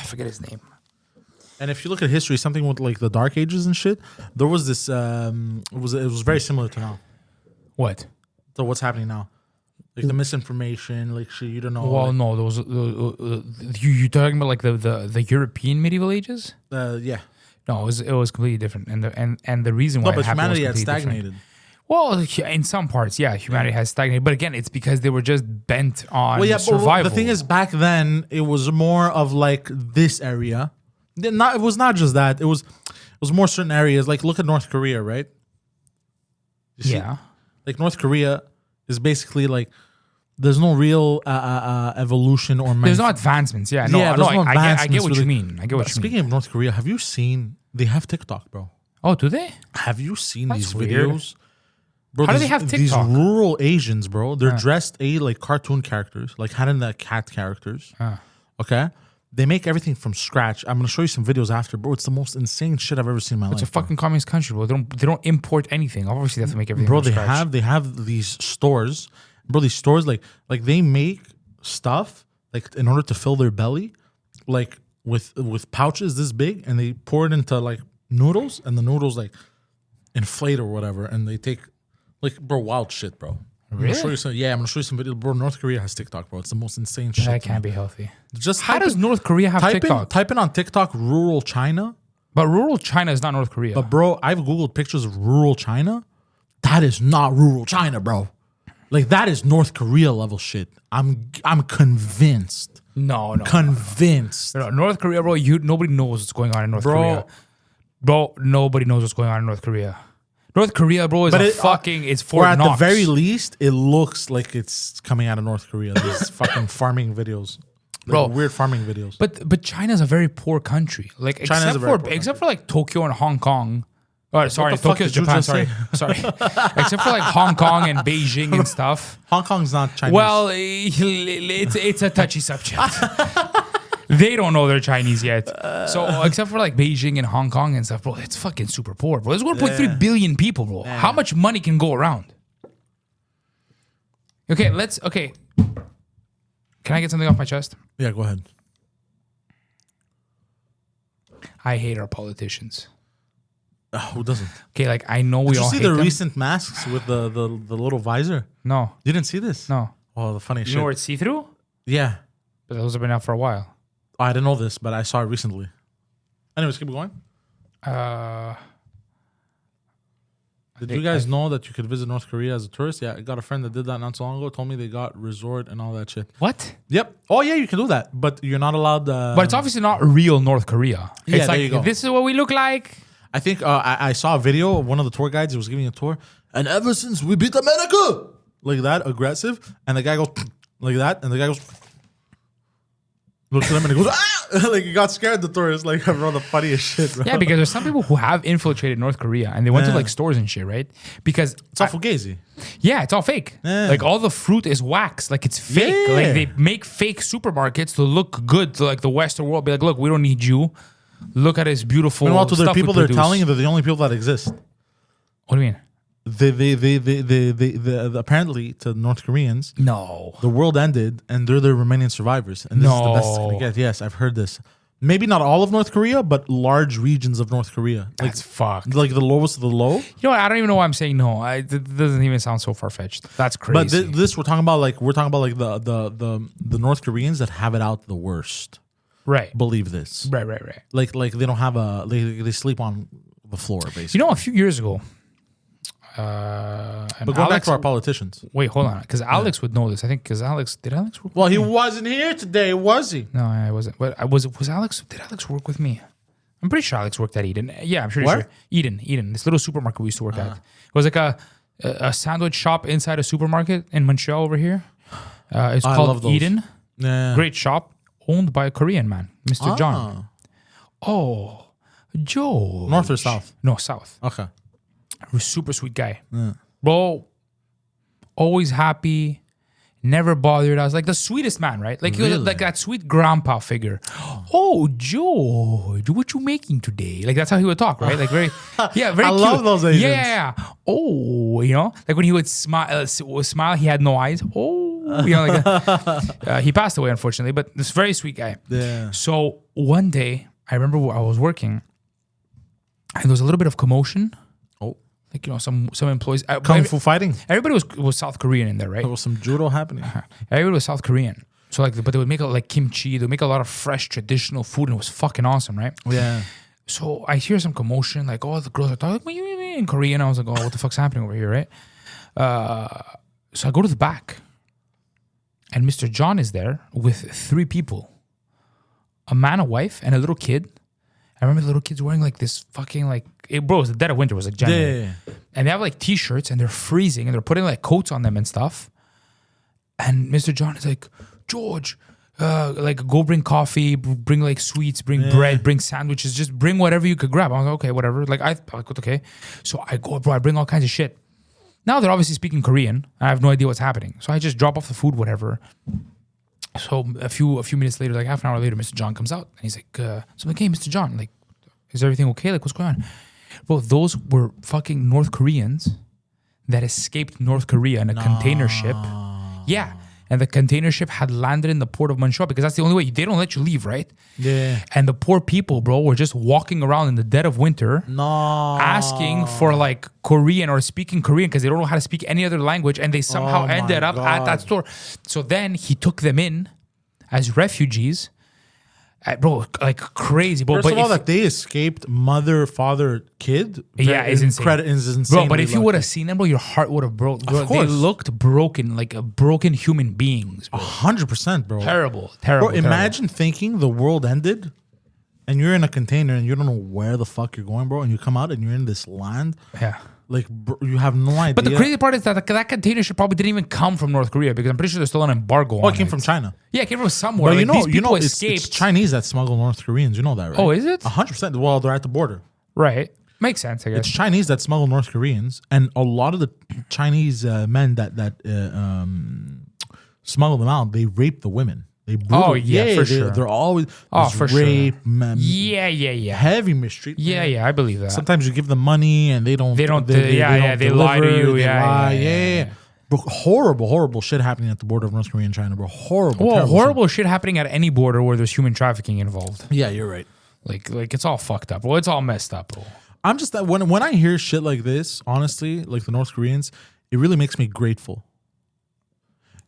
S2: forget his name.
S1: And if you look at history, something with like the Dark Ages and shit, there was this. It was very similar to now.
S2: What?
S1: So what's happening now? Like the misinformation, like shit you don't know.
S2: Well,
S1: like,
S2: no, there was you talking about like the European medieval ages?
S1: Yeah.
S2: No, it was completely different, and the reason why
S1: No, but
S2: it happened
S1: humanity had
S2: was completely
S1: stagnated.
S2: different. Well, in some parts, yeah, humanity has stagnated, but again, it's because they were just bent on survival.
S1: But the thing is, back then it was more of like this area. It was not just that. It was more certain areas. Like look at North Korea, right? You see?
S2: Yeah.
S1: Like North Korea is basically like there's no real evolution or
S2: there's no advancements. Yeah, no,
S1: there's no advancements,
S2: I get what
S1: really.
S2: you mean. I get what you mean.
S1: Speaking of North Korea, have you seen they have TikTok, bro?
S2: Oh, do they?
S1: Have you seen
S2: That's
S1: these
S2: weird.
S1: videos? Bro,
S2: How do they have
S1: These
S2: TikTok?
S1: rural Asians, bro, they're dressed like cartoon characters, like had in the cat characters. Okay? They make everything from scratch. I'm gonna show you some videos after, bro. It's the most insane shit I've ever seen in my life.
S2: It's a fucking communist country, bro. They don't import anything. Obviously, they have to make everything
S1: Bro,
S2: from scratch.
S1: they have these stores. Bro, these stores like they make stuff like in order to fill their belly, like with pouches this big, and they pour it into like noodles, and the noodles like inflate or whatever, and they take like wild shit, bro. I'm gonna show you some. Yeah, I'm gonna show you some videos, bro. North Korea has TikTok, bro. It's the most insane shit.
S2: That can't be healthy.
S1: Just
S2: How does North Korea have TikTok?
S1: Type in on TikTok rural China.
S2: But rural China is not North Korea.
S1: But bro, I've googled pictures of rural China. That is not rural China, bro. Like that is North Korea level shit. I'm convinced.
S2: No.
S1: Convinced.
S2: No, North Korea, bro. Nobody knows what's going on in North Korea. Bro, nobody knows what's going on in North Korea. North Korea, bro, is it's Fort
S1: Or at
S2: Knox.
S1: the very least, it looks like it's coming out of North Korea. These fucking farming videos. Like
S2: Bro.
S1: weird farming videos.
S2: But China's a very poor country. Like except for like Tokyo and Hong Kong. Oh, sorry,
S1: the fuck
S2: Tokyo's
S1: did you
S2: Japan.
S1: just
S2: Sorry, sorry. Except for like Hong Kong and Beijing and stuff.
S1: Hong Kong's not Chinese.
S2: Well, it's a touchy subject. They don't know they're Chinese yet. So except for like Beijing and Hong Kong and stuff, bro, it's fucking super poor, bro. There's 1.3 billion people, bro. Yeah. How much money can go around? Okay. Can I get something off my chest?
S1: Yeah, go ahead.
S2: I hate our politicians.
S1: Who doesn't?
S2: Okay, like I know we all hate them.
S1: Did you see the recent masks with the little visor?
S2: No.
S1: You didn't see this?
S2: No.
S1: Oh, the funny shit.
S2: You know where it's see-through?
S1: Yeah.
S2: But those have been out for a while.
S1: I didn't know this, but I saw it recently. Anyways, keep going. Did you guys know that you could visit North Korea as a tourist? Yeah, I got a friend that did that not so long ago. Told me they got resort and all that shit.
S2: What?
S1: Yep. Oh, yeah, you can do that, but you're not allowed.
S2: But it's obviously not real North Korea.
S1: Yeah,
S2: it's
S1: there
S2: like,
S1: you go.
S2: This is what we look like.
S1: I think I saw a video of one of the tour guides. He was giving a tour, and ever since we beat America, like that, aggressive, and the guy goes like that, and the guy goes. Looks at him and he goes, ah! Like he got scared. The tourist, like, bro, the funniest shit, bro.
S2: Yeah, because there's some people who have infiltrated North Korea and they went to like stores and shit, right? Because
S1: it's all fugazi.
S2: Yeah, it's all fake.
S1: Yeah.
S2: Like all the fruit is wax. Like it's fake.
S1: Yeah.
S2: Like they make fake supermarkets to look good to like the Western world. Be like, look, we don't need you. Look at this beautiful.
S1: Meanwhile, to the
S2: stuff
S1: people
S2: we
S1: they're
S2: produce.
S1: telling you, they're the only people that exist.
S2: What do you mean?
S1: They apparently to North Koreans,
S2: No.
S1: the world ended and they're the remaining survivors. And this is the best it's gonna get. Yes, I've heard this. Maybe not all of North Korea, but large regions of North Korea. Like,
S2: That's fucked.
S1: like the lowest of the low.
S2: You know what? I don't even know why I'm saying no. It doesn't even sound so far fetched. That's crazy.
S1: But this we're talking about like the North Koreans that have it out the worst.
S2: right.
S1: Believe this.
S2: Right.
S1: Like they don't have they sleep on the floor basically.
S2: You know, a few years ago.
S1: But going back to our politicians.
S2: Wait, hold on. Because Alex would know this. I think because did Alex work?
S1: Well, he wasn't here today, was he?
S2: No, I wasn't. But was Alex? Did Alex work with me? I'm pretty sure Alex worked at Eden. Yeah, I'm pretty
S1: Where?
S2: sure. Eden, this little supermarket we used to work at. It was like a sandwich shop inside a supermarket in Montreal over here. It's
S1: I
S2: called
S1: love those.
S2: Eden.
S1: Yeah.
S2: Great shop, owned by a Korean man, Mr.
S1: Ah.
S2: John. Oh, Joe.
S1: North or south?
S2: No, south.
S1: Okay.
S2: Super sweet guy. Bro, always happy, never bothered. I was like the sweetest man, right? Like he was
S1: Really?
S2: like that sweet grandpa figure. Oh, George, what you making today? Like that's how he would talk, right? Like very, yeah, very
S1: I
S2: cute.
S1: love those Asians.
S2: Yeah. Oh, you know, like when he would smile, he had no eyes. Oh, you know, like he passed away unfortunately, but this very sweet guy.
S1: Yeah.
S2: So one day, I remember I was working, and there was a little bit of commotion.
S1: Oh.
S2: Like, you know, some employees.
S1: Kung Fu fighting.
S2: Everybody was South Korean in there, right?
S1: There was some judo happening.
S2: Everybody was South Korean. So like, but they would make like kimchi. They would make a lot of fresh traditional food, and it was fucking awesome, right?
S1: Yeah.
S2: So I hear some commotion, like, oh, the girls are talking like, in Korean. I was like, oh, what the fuck's happening over here, right? So I go to the back, and Mr. John is there with 3 people, a man, a wife, and a little kid. I remember the little kids wearing like this fucking like, bro, it was the dead of winter. It was like January.
S1: Yeah.
S2: And they have like t-shirts and they're freezing and they're putting like coats on them and stuff. And Mr. John is like, George, like go bring coffee, bring like sweets, bring bread, bring sandwiches, just bring whatever you could grab. I was like, okay, whatever. Like I like, okay. So I go, bro, I bring all kinds of shit. Now they're obviously speaking Korean. I have no idea what's happening. So I just drop off the food, whatever. So a few minutes later, like half an hour later, Mr. John comes out and he's like, so I'm like, hey, Mr. John, like, is everything okay? Like, what's going on? Well, those were fucking North Koreans that escaped North Korea in a container ship. Yeah. And the container ship had landed in the port of Montreal because that's the only way. They don't let you leave, right?
S1: Yeah.
S2: And the poor people, bro, were just walking around in the dead of winter asking for like Korean or speaking Korean because they don't know how to speak any other language. And they somehow ended up at that store. So then he took them in as refugees. Bro, like crazy. Bro,
S1: First of all, that they escaped mother, father, kid.
S2: Yeah, it's insane.
S1: Is insane.
S2: Bro, but if you would have seen them, bro, your heart would have broke. Bro,
S1: Of
S2: they
S1: course.
S2: looked broken, like a broken human beings. Bro.
S1: 100%, bro.
S2: Terrible.
S1: Bro, imagine thinking the world ended and you're in a container and you don't know where the fuck you're going, bro, and you come out and you're in this land.
S2: Yeah.
S1: Like, bro, you have no idea.
S2: But the crazy part is that that container ship probably didn't even come from North Korea because I'm pretty sure there's still an embargo on it.
S1: Oh, it came from China.
S2: Yeah, it came from somewhere.
S1: But
S2: Like, these people
S1: it's
S2: escaped.
S1: Chinese that smuggle North Koreans. You know that, right?
S2: Oh, is it?
S1: 100%. Well, they're at the border.
S2: Right. Makes sense, I guess.
S1: It's Chinese that smuggle North Koreans, and a lot of the Chinese men that smuggle them out, they rape the women. They
S2: for sure.
S1: They're always
S2: for
S1: rape,
S2: sure. Yeah.
S1: heavy mistreatment.
S2: Yeah, I believe that.
S1: Sometimes you give them money and they don't.
S2: They
S1: don't
S2: lie to you.
S1: They lie.
S2: Yeah.
S1: Bro, horrible shit happening at the border of North Korea and China, bro.
S2: Horrible shit happening at any border where there's human trafficking involved.
S1: Yeah, you're right.
S2: Like it's all fucked up. Well, it's all messed up, bro.
S1: I'm just that when I hear shit like this, honestly, like the North Koreans, it really makes me grateful.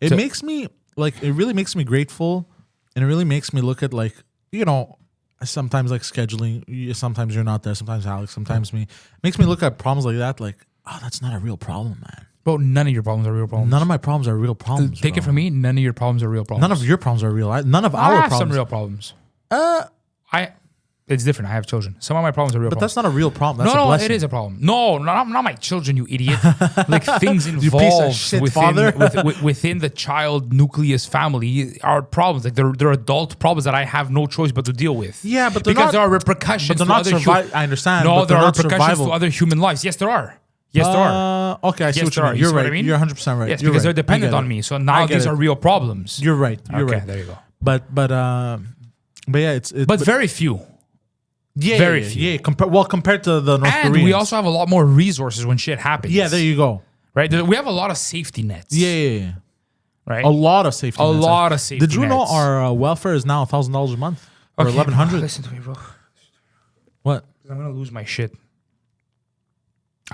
S1: It really makes me grateful, and it really makes me look at, like, you know, sometimes like scheduling. Sometimes you're not there. Sometimes Alex. Sometimes me. It makes me look at problems like that, like, oh, that's not a real problem, man.
S2: Bro, none of your problems are real problems.
S1: None of my problems are real problems.
S2: Take it from me. None of your problems are real problems.
S1: None of your problems are real. None of
S2: I
S1: our
S2: have
S1: problems.
S2: some real problems. It's different. I have children. Some of my problems are real
S1: But
S2: problems.
S1: that's not a real problem. That's a
S2: No,
S1: blessing.
S2: it is a problem. No, not my children, you idiot. Like things
S1: piece of
S2: involved
S1: shit, father.
S2: within the child nucleus family are problems. Like they're adult problems that I have no choice but to deal with.
S1: Yeah, but they're
S2: because
S1: not-
S2: there are repercussions.
S1: but they're
S2: to
S1: not
S2: other
S1: survi- I understand,
S2: No,
S1: but
S2: there
S1: they're
S2: are
S1: not
S2: repercussions
S1: survival.
S2: to other human lives. Yes, there are. Yes, there are.
S1: Okay, I see
S2: Yes,
S1: what you
S2: there are.
S1: mean.
S2: You
S1: You're
S2: see what
S1: right.
S2: I mean?
S1: You're 100% right.
S2: Yes,
S1: You're
S2: because they're
S1: right. I
S2: dependent
S1: get
S2: on
S1: it.
S2: me. So
S1: I
S2: now
S1: get
S2: these
S1: it.
S2: are real problems.
S1: You're right. You're
S2: Okay,
S1: right.
S2: there you go.
S1: But yeah, it's
S2: But very few. very few.
S1: Yeah, compared to the North
S2: And
S1: Koreans.
S2: we also have a lot more resources when shit happens.
S1: yeah, there you go.
S2: Right? We have a lot of safety nets.
S1: Yeah.
S2: Right?
S1: A lot of safety.
S2: A
S1: nets.
S2: lot of safety
S1: Did you know
S2: nets.
S1: our welfare is now $1,000 a month or
S2: Okay,
S1: $1,100?
S2: Listen to me, bro.
S1: What?
S2: I'm going to lose my shit.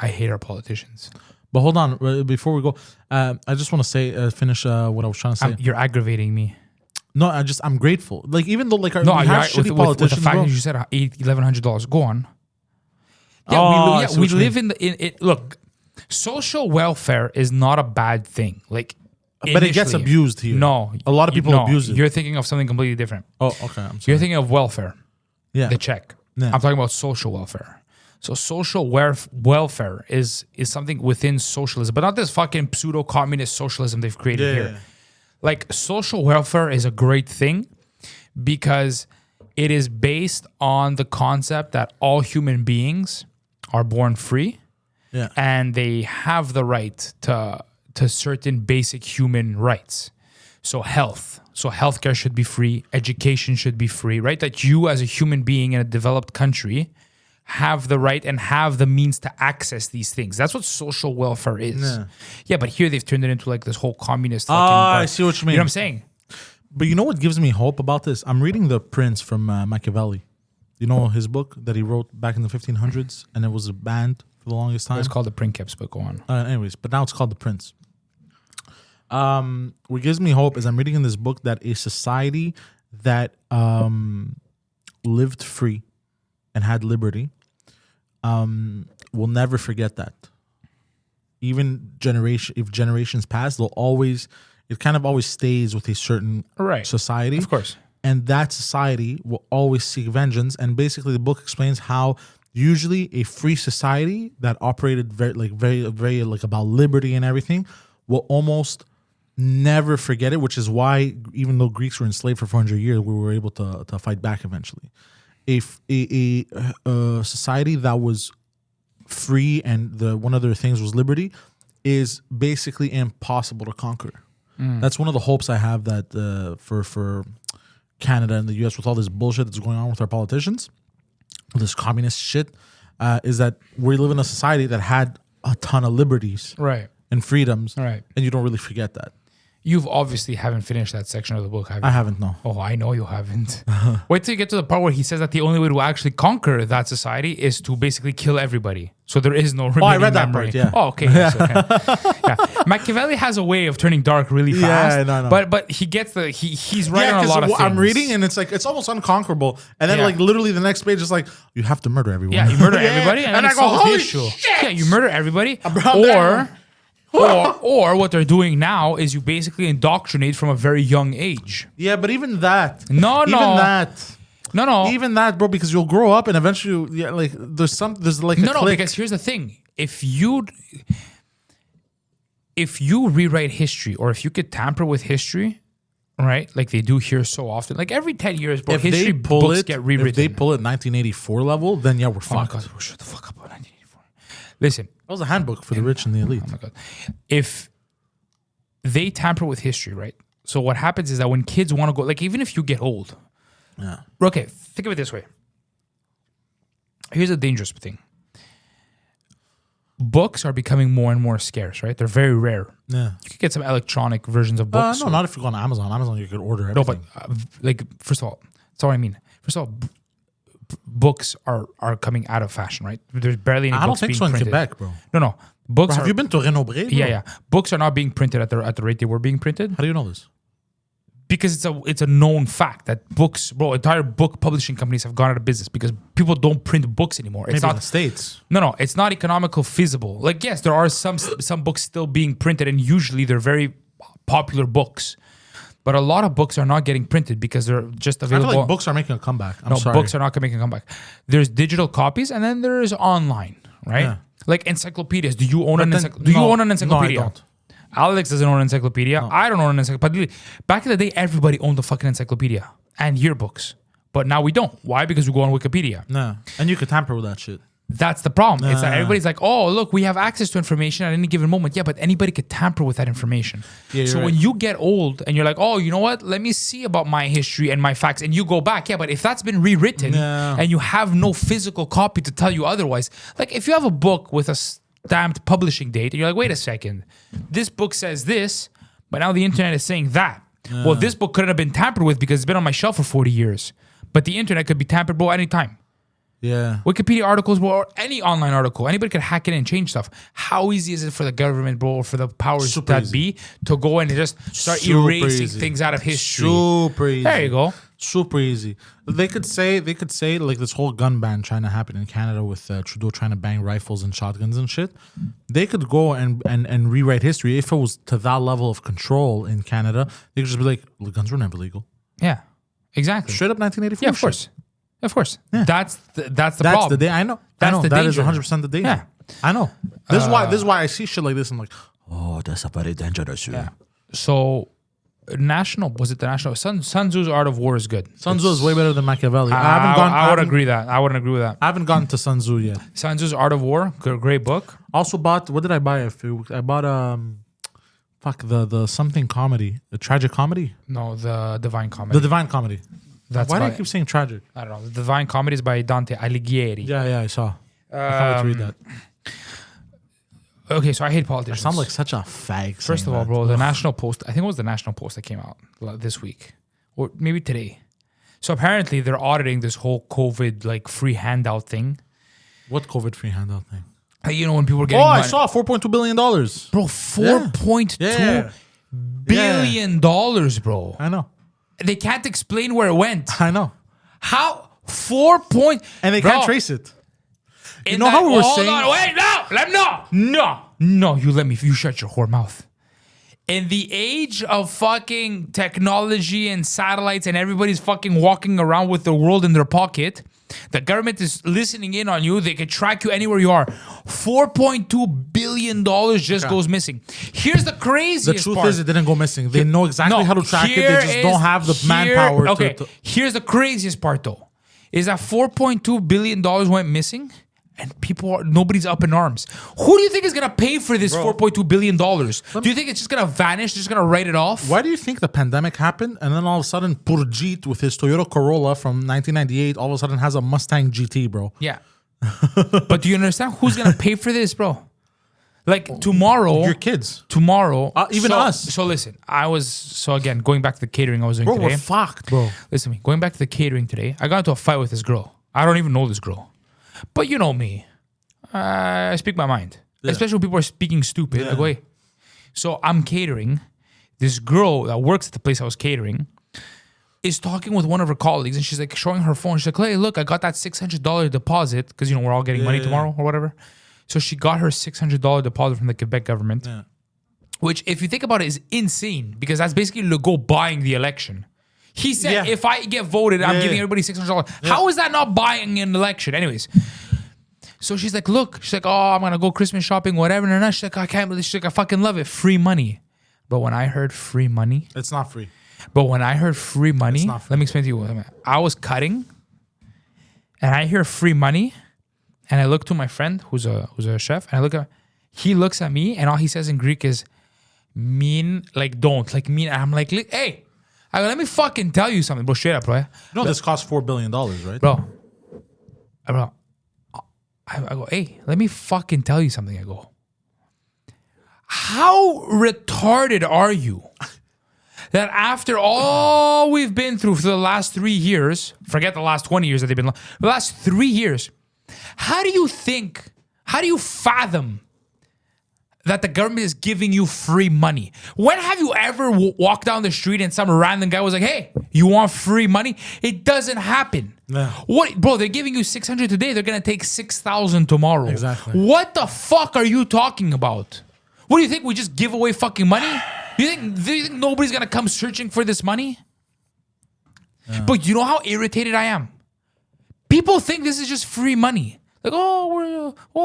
S2: I hate our politicians.
S1: But hold on, before we go, I just want to say, finish what I was trying to say.
S2: You're aggravating me.
S1: No, I'm grateful. Like, even though, like, we
S2: No,
S1: have
S2: with
S1: shitty
S2: the
S1: politicians,
S2: fact
S1: bro.
S2: that you said $1,100. Go on.
S1: I see
S2: We
S1: what you
S2: live in it. Look, social welfare is not a bad thing. Like,
S1: But it gets
S2: initially.
S1: abused here.
S2: No,
S1: A lot of people abuse it.
S2: You're thinking of something completely different.
S1: Oh, okay. I'm sorry.
S2: You're thinking of welfare.
S1: Yeah.
S2: The check.
S1: Yeah.
S2: I'm talking about social welfare. So social welfare is something within socialism, but not this fucking pseudo-communist socialism they've created here. Like, social welfare is a great thing because it is based on the concept that all human beings are born free
S1: Yeah.
S2: and they have the right to certain basic human rights. So health. So healthcare should be free. Education should be free, right? That you as a human being in a developed country have the right and have the means to access these things. That's what social welfare is. Yeah, but here they've turned it into like this whole communist fucking...
S1: I see what you mean.
S2: You know what I'm saying?
S1: But you know what gives me hope about this? I'm reading The Prince from Machiavelli. You know his book that he wrote back in the 1500s, and it was banned for the longest time?
S2: It's called the Princeps, but go on.
S1: Anyways, but now it's called The Prince. What gives me hope is I'm reading in this book that a society that lived free and had liberty will never forget that. Even if generations pass, it kind of always stays with a certain society.
S2: Of course.
S1: And that society will always seek vengeance. And basically the book explains how usually a free society that operated very about liberty and everything will almost never forget it, which is why even though Greeks were enslaved for 400 years, we were able to fight back eventually. A society that was free and one of their things was liberty is basically impossible to conquer. That's one of the hopes I have that for Canada and the US with all this bullshit that's going on with our politicians, this communist shit, is that we live in a society that had a ton of liberties and freedoms, and you don't really forget that.
S2: You've obviously haven't finished that section of the book, have you?
S1: I haven't, no.
S2: Oh, I know you haven't. Wait till you get to the part where he says that the only way to actually conquer that society is to basically kill everybody. So there is no remaining
S1: I read that
S2: memory.
S1: part, yeah.
S2: Oh, okay. Yes, okay. Yeah. Machiavelli has a way of turning dark really fast.
S1: Yeah, no.
S2: But he gets he's right on a lot of things.
S1: I'm reading and it's like it's almost unconquerable. And then like literally the next page is like, you have to murder everyone.
S2: Yeah, you murder everybody and then
S1: I go, holy
S2: issue.
S1: shit!
S2: Yeah, you murder everybody.
S1: Or
S2: or what they're doing now is you basically indoctrinate from a very young age.
S1: Yeah, but even that.
S2: No.
S1: Even that.
S2: No.
S1: Even that, bro, because you'll grow up and eventually, there's like a
S2: No,
S1: click.
S2: because here's the thing. If you rewrite history, or if you could tamper with history, right? Like they do here so often. Like every 10 years, bro, history books get rewritten.
S1: If they pull it 1984 level, then yeah, we're
S2: Oh my
S1: fucked.
S2: God, bro, shut the fuck up about 1984. Listen.
S1: That was a handbook for the rich and the elite.
S2: Oh my God. If they tamper with history, right? So what happens is that when kids want to go, like even if you get old,
S1: Yeah.
S2: okay, think of it this way. Here's a dangerous thing. Books are becoming more and more scarce, right? They're very rare.
S1: Yeah.
S2: You could get some electronic versions of books.
S1: No, not if you go on Amazon. Amazon, you could order
S2: No,
S1: everything.
S2: but first of all, that's what I mean. First of all, books are coming out of fashion, right? There's barely any
S1: I don't
S2: books
S1: think
S2: being
S1: so in
S2: printed.
S1: Quebec, bro.
S2: No. Books
S1: Have
S2: are,
S1: you been to Renobré?
S2: yeah. Books are not being printed at the rate they were being printed.
S1: How do you know this?
S2: Because it's a known fact that books, bro, entire book publishing companies have gone out of business because people don't print books anymore. It's
S1: Maybe in
S2: not
S1: the States.
S2: No, it's not economical feasible. Like yes, there are some books still being printed, and usually they're very popular books. But a lot of books are not getting printed because they're just
S1: I
S2: available.
S1: feel like books are making a comeback. I'm
S2: no,
S1: sorry.
S2: books are not making a comeback. There's digital copies, and then there is online, right?
S1: Yeah.
S2: Like encyclopedias. Do you own
S1: But
S2: an
S1: then-
S2: encyclopedia? Do you
S1: no,
S2: own an encyclopedia?
S1: No, I don't.
S2: Alex doesn't own an encyclopedia. I don't own an encyclopedia. Back in the day, everybody owned a fucking encyclopedia and yearbooks. But now we don't. Why? Because we go on Wikipedia.
S1: No. And you could tamper with that shit.
S2: That's the problem. It's that everybody's like, oh, look, we have access to information at any given moment. Yeah, but anybody could tamper with that information.
S1: Yeah,
S2: so
S1: you're
S2: when
S1: right.
S2: you get old and you're like, oh, you know what? Let me see about my history and my facts. And you go back. Yeah, but if that's been rewritten
S1: Yeah.
S2: and you have no physical copy to tell you otherwise, like if you have a book with a stamped publishing date and you're like, wait a second, this book says this, but now the internet is saying that. Well, this book couldn't have been tampered with because it's been on my shelf for 40 years. But the internet could be tampered with anytime.
S1: Yeah.
S2: Wikipedia articles, bro, or any online article, anybody could hack it and change stuff. How easy is it for the government, bro, or for the powers
S1: Super
S2: that
S1: easy.
S2: be to go in and just start
S1: Super
S2: erasing
S1: easy.
S2: things out of history?
S1: Super easy.
S2: There you go.
S1: Super easy. They could say like this whole gun ban trying to happen in Canada with Trudeau trying to bang rifles and shotguns and shit. They could go and rewrite history if it was to that level of control in Canada. They could just be like, well, guns were never legal.
S2: Yeah, exactly.
S1: Straight up 1984.
S2: Yeah, of
S1: shit.
S2: course. Of course.
S1: Yeah.
S2: That's the
S1: That's
S2: problem.
S1: the day. I know.
S2: That's
S1: I know.
S2: the
S1: That is
S2: danger.
S1: 100% the danger.
S2: Yeah.
S1: I know. This is why I see shit like this. I'm like, oh, that's very dangerous.
S2: Yeah. So, was it the national? Sun Tzu's Art of War is good.
S1: Sun Tzu is way better than Machiavelli.
S2: I would agree that. I wouldn't agree with that.
S1: I haven't gotten to Sun Tzu yet.
S2: Sun Tzu's Art of War, great book.
S1: Also bought, what did I buy? I bought the something comedy, the tragic comedy,
S2: No, the Divine Comedy.
S1: the Divine Comedy.
S2: That's
S1: Why do I
S2: by-
S1: keep saying tragic?
S2: I don't know. The Divine Comedy is by Dante Alighieri.
S1: Yeah, I saw. I can't wait to read that.
S2: Okay, so I hate
S1: I
S2: politicians.
S1: sound like such a fag.
S2: First of
S1: saying
S2: all,
S1: that.
S2: bro, the National Post, I think it was the National Post that came out this week, or maybe today. So apparently they're auditing this whole COVID like free handout thing.
S1: What COVID free handout thing?
S2: You know, when people were getting
S1: I
S2: money.
S1: saw $4.2 billion.
S2: Bro, $4.2
S1: Yeah.
S2: billion dollars, bro.
S1: I know.
S2: They can't explain where it went.
S1: I know.
S2: How? 4 point.
S1: And they
S2: Bro,
S1: can't trace it.
S2: in
S1: know how we were
S2: hold
S1: saying-
S2: on, wait, no, you shut your whore mouth. In the age of fucking technology and satellites and everybody's fucking walking around with the world in their pocket, the government is listening in on you. They can track you anywhere you are. $4.2 billion just goes missing. Here's the
S1: The
S2: craziest
S1: truth
S2: part.
S1: is it didn't go missing. They know exactly how to track it. They just don't have the manpower
S2: Okay,
S1: to...
S2: here's the craziest part though. Is that $4.2 billion went missing and nobody's up in arms. Who do you think is going to pay for this $4.2 billion? Do you think it's just going to vanish? Just going to write it off?
S1: Why do you think the pandemic happened and then all of a sudden Purjit with his Toyota Corolla from 1998 all of a sudden has a Mustang GT, bro?
S2: Yeah. But do you understand who's going to pay for this, bro? Like tomorrow.
S1: Your kids.
S2: Tomorrow.
S1: Even us.
S2: So listen, again, going back to the catering I was doing
S1: Bro,
S2: today.
S1: we're fucked, bro.
S2: Listen to me. Going back to the catering today, I got into a fight with this girl. I don't even know this girl. But you know me. I speak my mind.
S1: Yeah.
S2: Especially when people are speaking stupid.
S1: Yeah.
S2: Like, wait. So I'm catering. This girl that works at the place I was catering is talking with one of her colleagues and she's like showing her phone. She's like, hey, look, I got that $600 deposit because, you know, we're all getting money tomorrow or whatever. So she got her $600 deposit from the Quebec government, which if you think about it is insane because that's basically Legault buying the election. He said, if I get voted, I'm giving everybody $600. How is that not buying an election? Anyways. So she's like, look. She's like, oh, I'm going to go Christmas shopping, whatever. And she's like, I can't believe. She's like, I fucking love it. Free money. But when I heard free money.
S1: It's not free.
S2: But when I heard free money. Let me explain to you. I was cutting. And I hear free money. And I look to my friend who's a chef. And I look at he looks at me. And all he says in Greek is, mean, like don't. Like mean. And I'm like, hey. I go, let me fucking tell you something, bro. Straight up, bro.
S1: No, this costs $4 billion, right?
S2: Bro. I go, hey, let me fucking tell you something. I go, how retarded are you that after all we've been through for the last 3 years, forget the last 20 years that they've been, the last 3 years, how do you fathom that the government is giving you free money? When have you ever walked down the street and some random guy was like, hey, you want free money? It doesn't happen.
S1: No.
S2: What, bro, they're giving you 600 today. They're going to take 6,000 tomorrow.
S1: Exactly.
S2: What the fuck are you talking about? What do you think? We just give away fucking money? Do you think nobody's going to come searching for this money? Yeah. But you know how irritated I am? People think this is just free money. Like,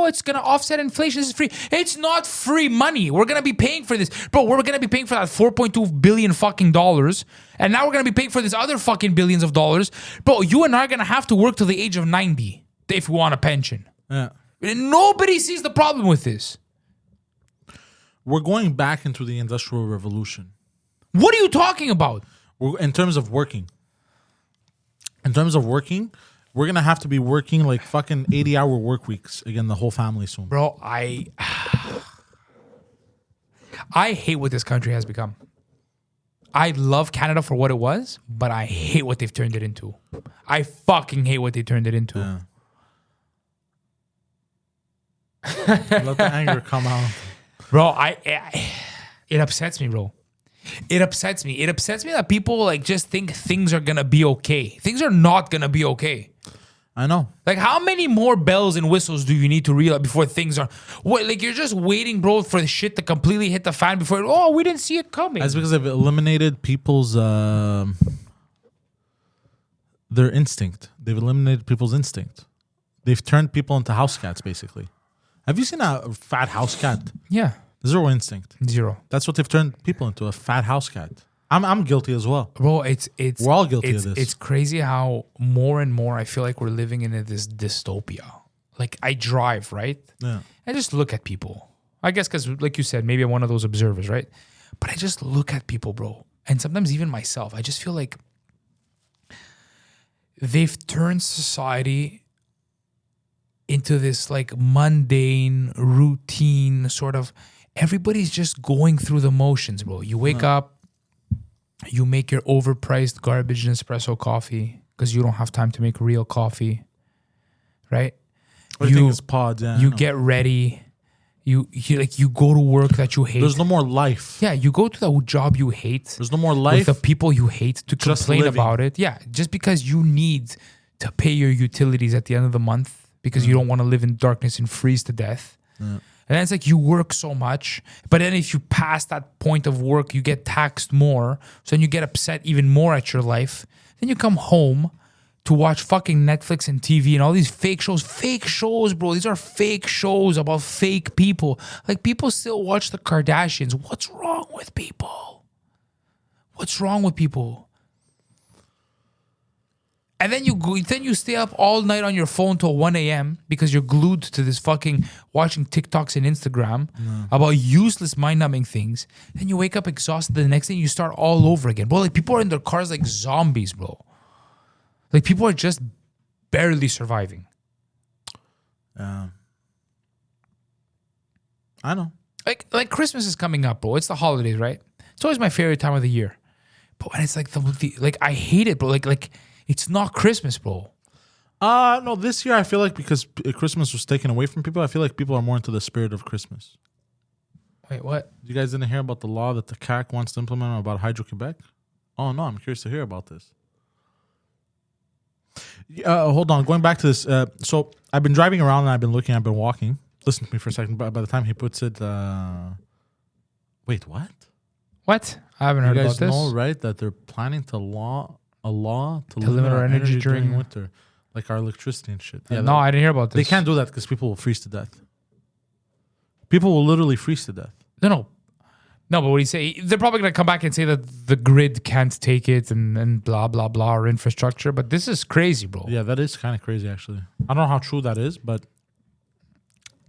S2: it's going to offset inflation. This is free. It's not free money. We're going to be paying for this. Bro, we're going to be paying for that $4.2 billion fucking dollars. And now we're going to be paying for this other fucking billions of dollars. Bro, you and I are going to have to work till the age of 90 if we want a pension.
S1: Yeah.
S2: Nobody sees the problem with this.
S1: We're going back into the Industrial Revolution.
S2: What are you talking about?
S1: In terms of working. We're going to have to be working like fucking 80-hour work weeks again, the whole family soon.
S2: Bro, I hate what this country has become. I love Canada for what it was, but I hate what they've turned it into. I fucking hate what they turned it into.
S1: Yeah. Let the anger come out.
S2: Bro, it upsets me, bro. It upsets me. It upsets me that people like just think things are gonna be okay. Things are not gonna be okay.
S1: I know.
S2: Like, how many more bells and whistles do you need to realize before things are... What, like, you're just waiting, bro, for the shit to completely hit the fan before... Oh, we didn't see it coming.
S1: That's because they've eliminated people's... their instinct. They've eliminated people's instinct. They've turned people into house cats, basically. Have you seen a fat house cat?
S2: Yeah.
S1: Zero instinct.
S2: Zero.
S1: That's what they've turned people into, a fat house cat. I'm guilty as well.
S2: Bro,
S1: we're all guilty of this.
S2: It's crazy how more and more I feel like we're living in this dystopia. Like, I drive, right?
S1: Yeah.
S2: I just look at people. I guess because, like you said, maybe I'm one of those observers, right? But I just look at people, bro. And sometimes even myself, I just feel like they've turned society into this like mundane, routine sort of... Everybody's just going through the motions, bro. You wake up, you make your overpriced garbage Nespresso coffee because you don't have time to make real coffee, right?
S1: Everything is pods. Yeah,
S2: you get ready. You go to work that you hate.
S1: There's no more life.
S2: Yeah, you go to the job you hate.
S1: There's no more life.
S2: With the people you hate to complain about it. Yeah, just because you need to pay your utilities at the end of the month because you don't want to live in darkness and freeze to death. Yeah. And then it's like you work so much, but then if you pass that point of work, you get taxed more. So then you get upset even more at your life. Then you come home to watch fucking Netflix and TV and all these fake shows. Fake shows, bro. These are fake shows about fake people. Like, people still watch the Kardashians. What's wrong with people? What's wrong with people? And then you stay up all night on your phone till 1 a.m. because you're glued to this fucking watching TikToks and Instagram about useless mind-numbing things. Then you wake up exhausted the next day and you start all over again. Bro, like, people are in their cars like zombies, bro. Like, people are just barely surviving.
S1: I know.
S2: Like Christmas is coming up, bro. It's the holidays, right? It's always my favorite time of the year. But when it's like like I hate it, bro. Like it's not Christmas, bro.
S1: No, this year I feel like because Christmas was taken away from people, I feel like people are more into the spirit of Christmas.
S2: Wait, what?
S1: You guys didn't hear about the law that the CAC wants to implement about Hydro-Quebec? Oh, no, I'm curious to hear about this. Hold on, going back to this. So I've been driving around and I've been walking. Listen to me for a second. By the time he puts it... Wait, what?
S2: What? I haven't heard about this.
S1: You guys know, right, that they're planning to law a law to
S2: limit our energy during
S1: winter, like our electricity and shit. Yeah,
S2: no, I didn't hear about this.
S1: they can't do that because people will freeze to death. People will literally freeze to death.
S2: No, but what do you say? They're probably going to come back and say that the grid can't take it and blah, blah, blah, or infrastructure. But this is crazy, bro.
S1: Yeah, that is kind of crazy, actually. I don't know how true that is, but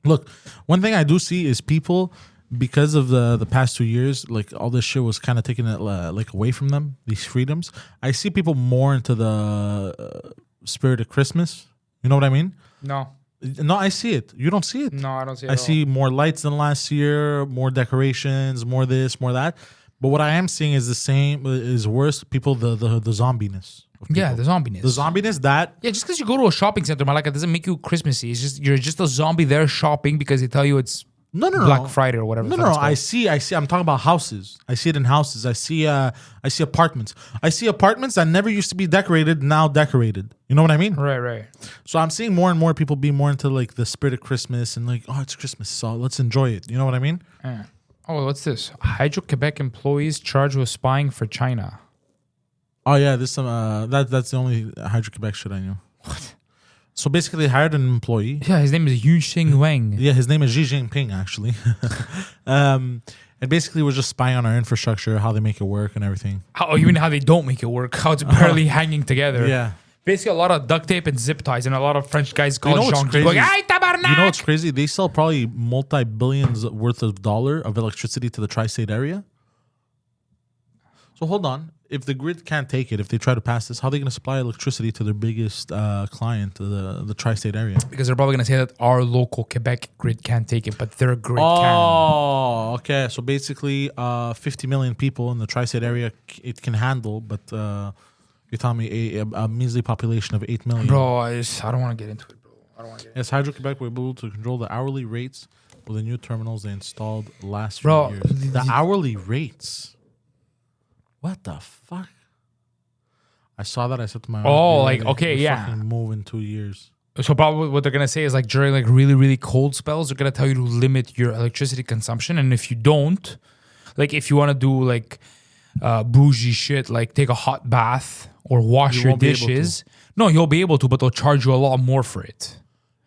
S1: look, one thing I do see is people, because of the past 2 years, like all this shit was kind of taken like away from them, these freedoms. I see people more into the spirit of Christmas. You know what I mean? No, I see it. You don't see it.
S2: No, I don't see it.
S1: I see more lights than last year, more decorations, more this, more that. But what I am seeing is the same, is worse. People, the zombiness.
S2: Yeah, the zombiness.
S1: The zombiness that.
S2: Yeah, just because you go to a shopping center, Malaka, it doesn't make you Christmassy. It's just you're just a zombie there shopping because they tell you it's Black Friday or whatever.
S1: No. I see. I'm talking about houses. I see it in houses. I see apartments. I see apartments that never used to be decorated, now decorated. You know what I mean?
S2: Right.
S1: So I'm seeing more and more people be more into like the spirit of Christmas and like, oh, it's Christmas, so let's enjoy it. You know what I mean?
S2: Yeah. Oh, what's this? Hydro-Quebec employees charged with spying for China.
S1: Oh yeah, this that's the only Hydro-Quebec shit I knew. What? So basically, they hired an employee.
S2: Yeah, his name is Yu Xing Wang.
S1: Yeah, his name is Xi Jinping, actually. And basically, we're just spying on our infrastructure, how they make it work and everything.
S2: You mean how they don't make it work? How it's barely hanging together.
S1: Yeah.
S2: Basically, a lot of duct tape and zip ties, and a lot of French guys called Jean
S1: crazy?
S2: going, "Ay, tabarnak!"
S1: You know what's crazy? They sell probably multi-billions worth of dollar of electricity to the tri-state area. So hold on. If the grid can't take it, if they try to pass this, how are they going to supply electricity to their biggest client, the tri-state area?
S2: Because they're probably going to say that our local Quebec grid can't take it, but their grid can.
S1: Oh, okay. So basically, 50 million people in the tri-state area, it can handle, but you're telling me a measly population of 8 million.
S2: Bro, I don't want to get into it, bro. I don't want to get into it.
S1: Yes, Hydro-Quebec were able to control the hourly rates with the new terminals they installed last
S2: Bro,
S1: few years. The hourly rates? What the fuck? I saw that. I said to my fucking move in 2 years.
S2: So probably what they're gonna say is like during like really, really cold spells, they're gonna tell you to limit your electricity consumption, and if you don't, like if you want to do like bougie shit, like take a hot bath or wash your dishes, no, you'll be able to, but they'll charge you a lot more for it.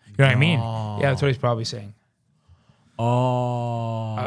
S2: You know what I mean? Yeah, that's what he's probably saying.
S1: Oh,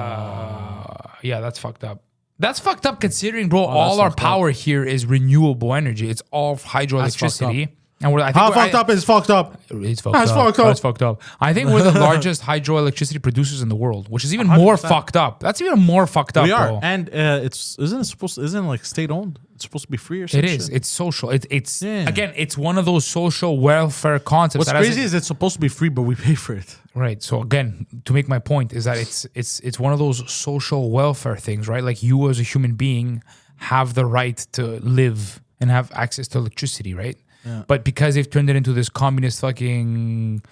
S2: yeah, that's fucked up. That's fucked up considering, bro, all our power here is renewable energy. It's all hydroelectricity. And
S1: how fucked up is fucked up?
S2: It's fucked up. That's fucked up. I think we're the largest hydroelectricity producers in the world, which is even 100%. More fucked up. That's even more fucked up,
S1: we are.
S2: Bro.
S1: And isn't like state owned? It's supposed to be free or something?
S2: It is. It's social. Again, it's one of those social welfare concepts.
S1: What's crazy is it's supposed to be free, but we pay for it.
S2: Right. So again, to make my point is that it's one of those social welfare things, right? Like you as a human being have the right to live and have access to electricity, right? Yeah. But because they've turned it into this communist fucking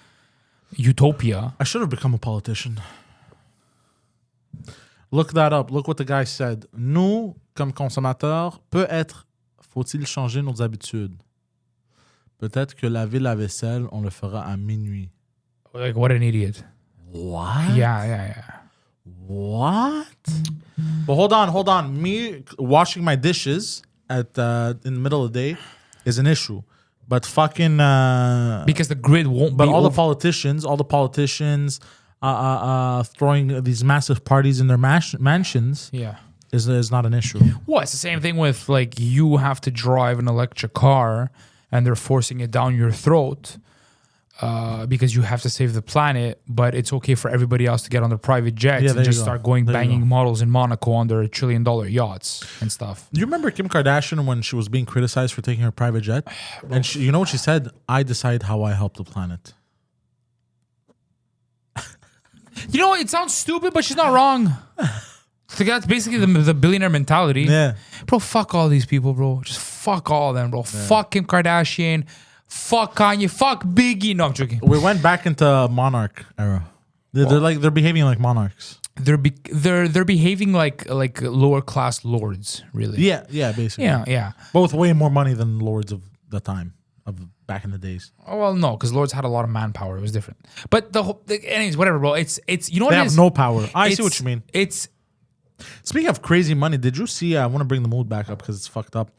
S2: utopia.
S1: I should have become a politician. Look that up. Look what the guy said. Nous, comme consommateurs, peut-être faut-il changer nos habitudes. Peut-être que laver la vaisselle, on le fera à minuit.
S2: Like, what an idiot.
S1: What?
S2: Yeah.
S1: What? But hold on. Me washing my dishes in the middle of the day is an issue. But fucking...
S2: because the grid won't
S1: But all the politicians throwing these massive parties in their mansions is not an issue.
S2: Well, it's the same thing with, like, you have to drive an electric car and they're forcing it down your throat because you have to save the planet, but it's okay for everybody else to get on their private jets and just start banging models in Monaco on their $1 trillion yachts and stuff.
S1: Do you remember Kim Kardashian when she was being criticized for taking her private jet? And you know what she said? I decide how I help the planet.
S2: You know, it sounds stupid, but she's not wrong. So that's basically the billionaire mentality.
S1: Yeah.
S2: Bro, fuck all these people, bro. Just fuck all of them, bro. Yeah. Fuck Kim Kardashian. Fuck Kanye. Fuck Biggie. No, I'm joking.
S1: We went back into monarch era. They're behaving like monarchs.
S2: They're behaving like lower class lords, really.
S1: Yeah, basically.
S2: Yeah.
S1: Both way more money than lords of the time, of back in the days.
S2: Oh well, no, because lords had a lot of manpower. It was different. But anyways, whatever, bro. It's you know what
S1: they
S2: it
S1: have
S2: is?
S1: no power. I see what you mean. Speaking of crazy money, did you see? I want to bring the mood back up because it's fucked up.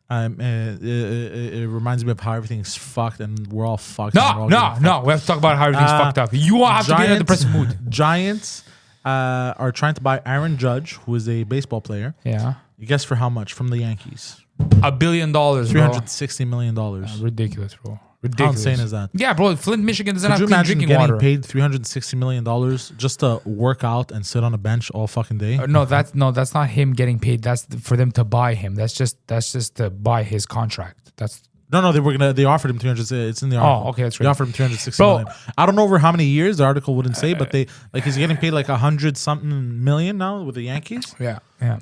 S1: It reminds me of how everything's fucked and we're all fucked.
S2: No. We have to talk about how everything's fucked up. You have to be in a depressive mood.
S1: Giants are trying to buy Aaron Judge, who is a baseball player.
S2: Yeah.
S1: You guess for how much from the Yankees?
S2: $1 billion, bro.
S1: $360 million.
S2: Ridiculous, bro.
S1: How insane is that?
S2: Yeah, bro. Flint, Michigan doesn't
S1: Could you
S2: have clean
S1: imagine
S2: drinking
S1: getting
S2: water.
S1: paid $360 million just to work out and sit on a bench all fucking day?
S2: No, that's not him getting paid. That's for them to buy him. That's just to buy his contract. That's
S1: No, they offered him 300. It's in the article.
S2: Oh, okay, that's
S1: They
S2: great.
S1: offered him 360
S2: Bro.
S1: million. I don't know over how many years. The article wouldn't say, but they he's getting paid like 100-something million now with the Yankees.
S2: yeah.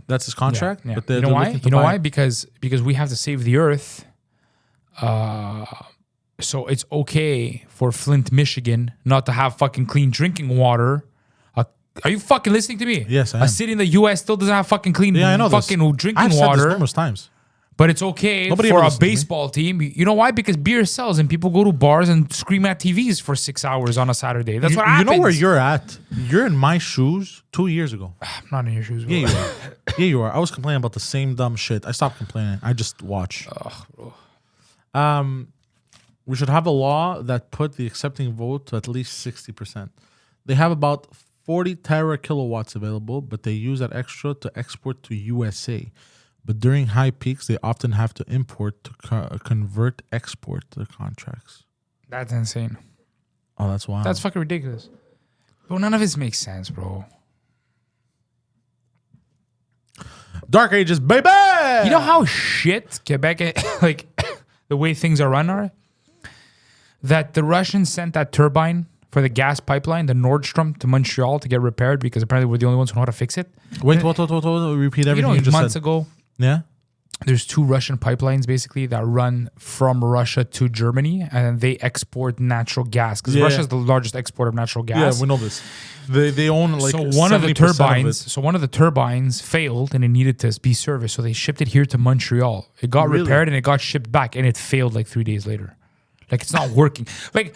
S1: That's his contract.
S2: Yeah.
S1: But
S2: You know why? You know why? Because we have to save the earth. So it's okay for Flint, Michigan, not to have fucking clean drinking water. Are you fucking listening to me?
S1: Yes, I am.
S2: A city in the U.S. still doesn't have fucking clean
S1: I know
S2: fucking
S1: this.
S2: drinking
S1: I've said
S2: water.
S1: this numerous times.
S2: But it's okay
S1: Nobody
S2: for
S1: ever
S2: a
S1: listens to me.
S2: baseball team. You know why? Because beer sells and people go to bars and scream at TVs for 6 hours on a Saturday. That's what happens.
S1: You know where you're at? You're in my shoes 2 years ago.
S2: I'm not in your shoes, bro.
S1: Yeah, you are. Yeah, you are. I was complaining about the same dumb shit. I stopped complaining. I just watch. We should have a law that put the accepting vote to at least 60%. They have about 40 tera kilowatts available, but they use that extra to export to USA. But during high peaks, they often have to import to convert export to contracts.
S2: That's insane.
S1: Oh, that's wild.
S2: That's fucking ridiculous. Bro, none of this makes sense, bro.
S1: Dark Ages, baby!
S2: You know how shit Quebec, like the way things are run are? That the Russians sent that turbine for the gas pipeline, the Nordstrom, to Montreal to get repaired because apparently we're the only ones who know how to fix it.
S1: Wait, what? Repeat everything you just
S2: months
S1: said.
S2: ago,
S1: Yeah?
S2: there's 2 Russian pipelines basically that run from Russia to Germany and they export natural gas because
S1: Yeah.
S2: Russia is the largest exporter of natural gas.
S1: Yeah, we know this. They own like
S2: so one of the
S1: 70%
S2: turbines failed and it needed to be serviced, so they shipped it here to Montreal. It got
S1: Really?
S2: repaired and it got shipped back and it failed like 3 days later. Like it's not working. Like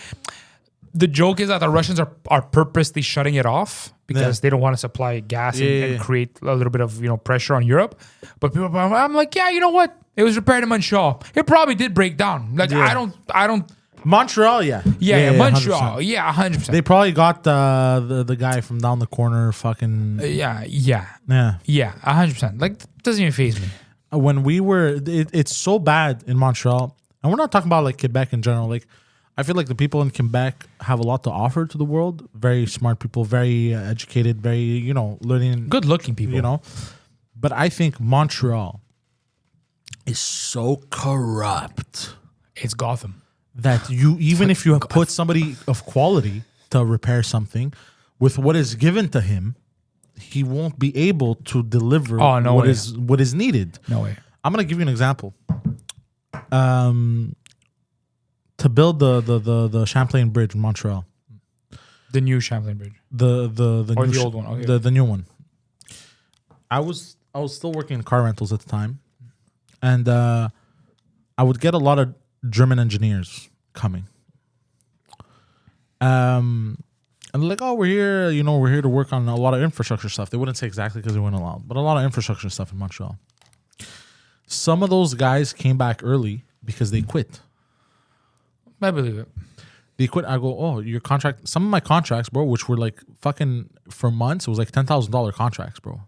S2: the joke is that the Russians are purposely shutting it off because they don't want to supply gas and create a little bit of pressure on Europe. But people, I'm like, yeah, you know what? It was repaired in Montreal. It probably did break down. Like I don't.
S1: Montreal, yeah.
S2: Montreal,
S1: 100%.
S2: yeah, 100%.
S1: They probably got the guy from down the corner fucking...
S2: Yeah, 100%. Like, doesn't even faze me.
S1: When we were... it's so bad in Montreal. And we're not talking about like Quebec in general. Like, I feel like the people in Quebec have a lot to offer to the world. Very smart people, very educated, very, learning...
S2: Good looking people.
S1: But I think Montreal is so corrupt.
S2: It's Gotham.
S1: That even if you put somebody of quality to repair something, with what is given to him, he won't be able to deliver what is needed.
S2: No way.
S1: I'm gonna give you an example. To build the Champlain Bridge in Montreal,
S2: the new Champlain Bridge,
S1: the
S2: or
S1: new
S2: the old one, okay.
S1: the new one. I was still working in car rentals at the time, and I would get a lot of German engineers coming. And like, oh, we're here to work on a lot of infrastructure stuff. They wouldn't say exactly because they weren't allowed, but a lot of infrastructure stuff in Montreal. Some of those guys came back early because they quit.
S2: I believe it.
S1: They quit. I go, oh, your contract. Some of my contracts, bro, which were like fucking for months, it was like $10,000 contracts, bro.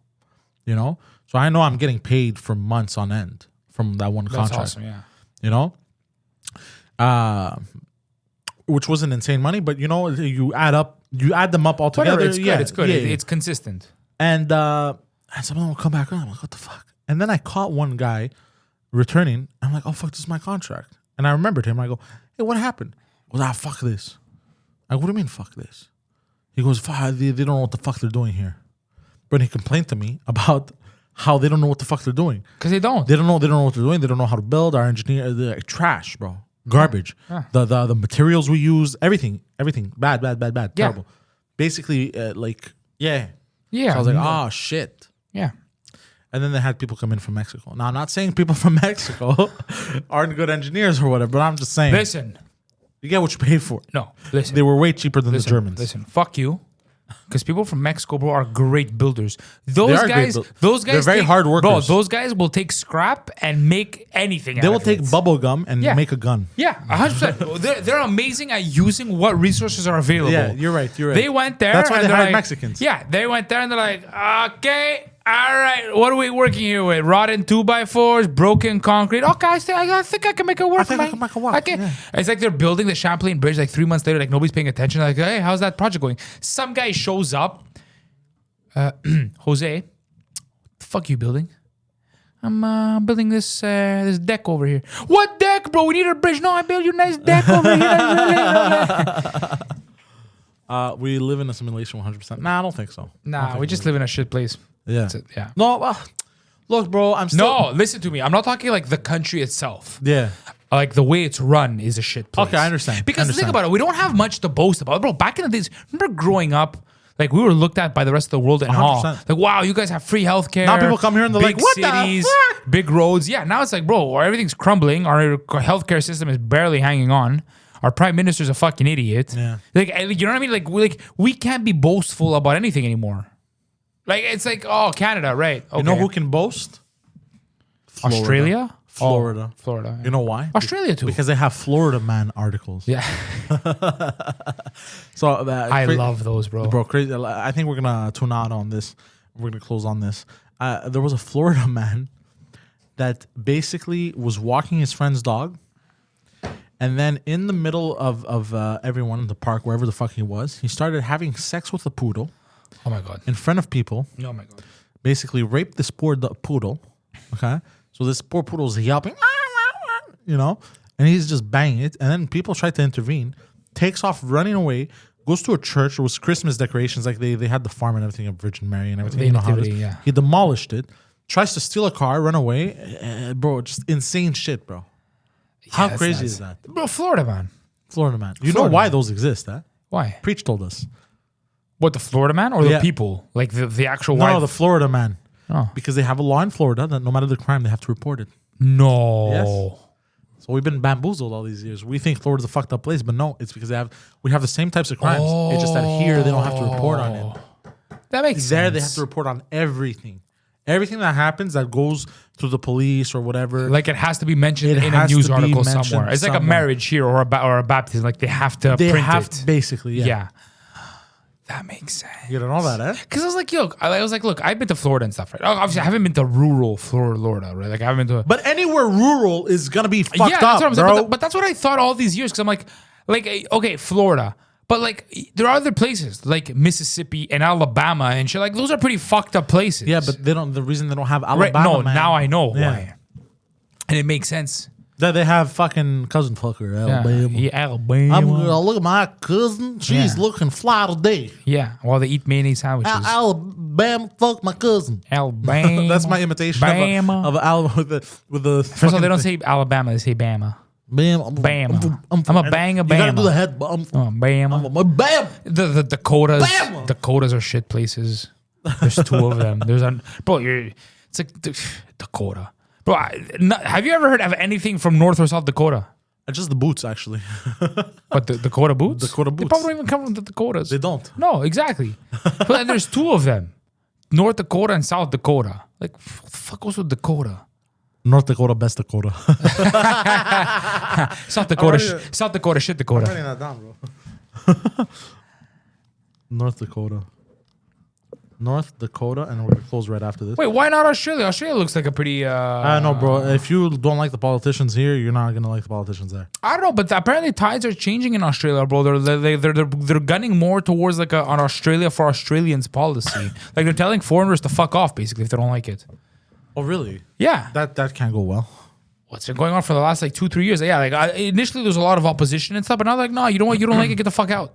S1: So I know I'm getting paid for months on end from that one contract.
S2: That's awesome, yeah.
S1: Which wasn't insane money, but you add them up all together.
S2: Whatever, it's good. It's good.
S1: Yeah.
S2: It's consistent.
S1: And some of them will come back and I'm like, what the fuck? And then I caught one guy returning. I'm like, oh fuck, this is my contract. And I remembered him. I go, hey, what happened? He goes, fuck this. I go, what do you mean fuck this? He goes, fuck, they don't know what the fuck they're doing here. But he complained to me about how they don't know what the fuck they're doing.
S2: Because they don't.
S1: They don't know what they're doing. They don't know how to build. Our engineer, they're trash, bro. Garbage.
S2: Yeah.
S1: The materials we use, everything. Bad, terrible. Basically,
S2: Yeah.
S1: So I was like, oh, shit.
S2: Yeah.
S1: And then they had people come in from Mexico. Now, I'm not saying people from Mexico aren't good engineers or whatever, but I'm just saying.
S2: Listen.
S1: You get what you pay for.
S2: No, listen.
S1: They were way cheaper than the Germans.
S2: Listen, fuck you. Because people from Mexico, bro, are great builders. Those guys,
S1: they're very hard workers.
S2: Bro, those guys will take scrap and make anything.
S1: They will take bubble gum and make a gun.
S2: Yeah, 100%. They're amazing at using what resources are available.
S1: Yeah, you're right.
S2: They went there.
S1: That's why they hired
S2: like,
S1: Mexicans.
S2: Yeah, they went there and they're like, okay, all right, what are we working here with? Rotten 2x4s, broken concrete. Okay, I think I can make it work.
S1: I think I can make it work.
S2: Okay. Yeah. It's like they're building the Champlain Bridge like 3 months later, like nobody's paying attention. Like, hey, how's that project going? Some guy shows up. Jose, what the fuck are you building? I'm building this deck over here. What deck, bro? We need a bridge. No, I built you a nice deck over here.
S1: We live in a simulation 100%. Nah, I don't think so.
S2: Nah, we just live in a shit place.
S1: Yeah.
S2: That's it. Yeah.
S1: No, look, bro, I'm still...
S2: No, listen to me. I'm not talking like the country itself.
S1: Yeah.
S2: Like the way it's run is a shit place.
S1: Okay, I understand.
S2: Because think about it. We don't have much to boast about. Bro, back in the days, remember growing up, like we were looked at by the rest of the world in awe. Like, wow, you guys have free healthcare.
S1: Now people come here and they're like, what
S2: cities,
S1: the fuck?
S2: Big roads. Yeah, now it's like, bro, everything's crumbling. Our healthcare system is barely hanging on. Our prime minister's a fucking idiot.
S1: Yeah.
S2: Like, you know what I mean? Like we can't be boastful about anything anymore. Like, it's like, oh, Canada, right. Okay.
S1: You know who can boast? Florida.
S2: Australia?
S1: Florida.
S2: Oh, Florida.
S1: You know why?
S2: Australia too.
S1: Because they have Florida Man articles.
S2: Yeah.
S1: So
S2: I love those, bro.
S1: Bro, crazy. I think we're going to tune out on this. We're going to close on this. There was a Florida man that basically was walking his friend's dog. And then in the middle of everyone in the park, wherever the fuck he was, he started having sex with a poodle.
S2: Oh my God.
S1: In front of people.
S2: Oh my God.
S1: Basically raped this poor poodle. Okay. So this poor poodle is yelping, you know, and he's just banging it. And then people try to intervene, takes off running away, goes to a church. It was Christmas decorations. Like they had the farm and everything of Virgin Mary and everything. You know how it is.
S2: Yeah.
S1: He demolished it, tries to steal a car, run away. Bro, just insane shit, bro. How crazy is that?
S2: Bro, Florida man.
S1: Florida man. You know why those exist, huh?
S2: Why?
S1: Preach told us.
S2: What, the Florida man or the people? Like the actual
S1: No, the Florida man.
S2: Oh.
S1: Because they have a law in Florida that no matter the crime, they have to report it.
S2: No.
S1: Yes. So we've been bamboozled all these years. We think Florida's a fucked up place, but no, it's because we have the same types of crimes. It's just that here they don't have to report on it.
S2: That makes sense.
S1: There they have to report on everything. Everything that happens that goes to the police or whatever.
S2: Like it has to be mentioned in a news article somewhere. It's like a marriage here or a baptism. Like they have to print it.
S1: Basically, yeah.
S2: That makes sense.
S1: You don't know that, eh?
S2: Because I was like, look, I've been to Florida and stuff, right? Obviously, I haven't been to rural Florida, right? Like I haven't been to.
S1: But anywhere rural is gonna be fucked
S2: that's
S1: up,
S2: what I'm
S1: bro.
S2: saying. But that's what I thought all these years. Because I'm like, okay, Florida. But like, there are other places like Mississippi and Alabama and shit. Like those are pretty fucked up places.
S1: Yeah, but they don't. The reason they don't have Alabama,
S2: right? No,
S1: man,
S2: now I know why, and it makes sense.
S1: That they have fucking cousin fucker Alabama.
S2: Yeah, Alabama.
S1: I'm gonna look at my cousin. She's looking fly today.
S2: Yeah, while they eat mayonnaise sandwiches.
S1: Alabama, fuck my cousin.
S2: Alabama.
S1: That's my imitation of Alabama with the.
S2: First of all, they don't say Alabama; they say Bama.
S1: Bam,
S2: Bama. I'm a bang a Bama.
S1: You gotta do the head.
S2: Bama.
S1: Bam.
S2: The Dakotas.
S1: Bama.
S2: Dakotas are shit places. There's two of them. It's like Dakota. Bro, have you ever heard of anything from North or South Dakota?
S1: Just the boots, actually.
S2: What, the Dakota boots?
S1: Dakota boots.
S2: They probably don't even come from the Dakotas.
S1: They don't.
S2: No, exactly. But then there's two of them. North Dakota and South Dakota. Like, what the fuck goes with Dakota?
S1: North Dakota, best Dakota.
S2: South Dakota, shit Dakota.
S1: I'm writing that down, bro. North Dakota. North Dakota, and we're gonna close right after this.
S2: Wait, why not Australia? Australia looks like a pretty.
S1: I know, bro. If you don't like the politicians here, you're not gonna like the politicians there.
S2: I don't know, but apparently tides are changing in Australia, bro. They're gunning more towards like an Australia for Australians policy. Like they're telling foreigners to fuck off, basically, if they don't like it.
S1: Oh, really?
S2: Yeah,
S1: that can't go well.
S2: What's been going on for the last like 2-3 years? Yeah, like initially there was a lot of opposition and stuff, but now like, no, you know what? You don't like it, get the fuck out.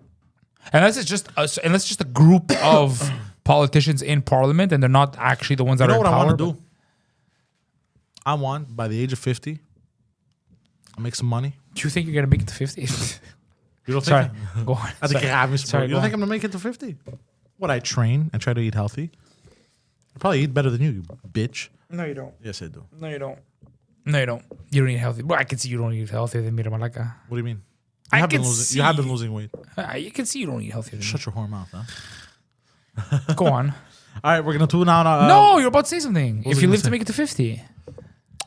S2: And that's just a group of politicians in parliament, and they're not actually the ones that are in power. You know what I want to do?
S1: I want, by the age of 50, I'll make some money.
S2: Do you think you're going to make it to 50?
S1: You don't think?
S2: Sorry, go on.
S1: I think you have me.
S2: Sorry,
S1: you don't think I'm going to make it to 50? What, I train and try to eat healthy? I probably eat better than you bitch.
S2: No, you don't.
S1: Yes, I do.
S2: No, you don't. No, you don't. You don't eat healthy. Well, I can see you don't eat healthy than Mira Malaka.
S1: What do you mean?
S2: You
S1: have been losing weight.
S2: You can see you don't eat healthy.
S1: Shut your whore mouth, huh?
S2: Go on.
S1: All right, we're gonna tune out.
S2: No, you're about to say something.
S1: was
S2: If
S1: I
S2: you
S1: gonna
S2: live
S1: say?
S2: to make it to 50.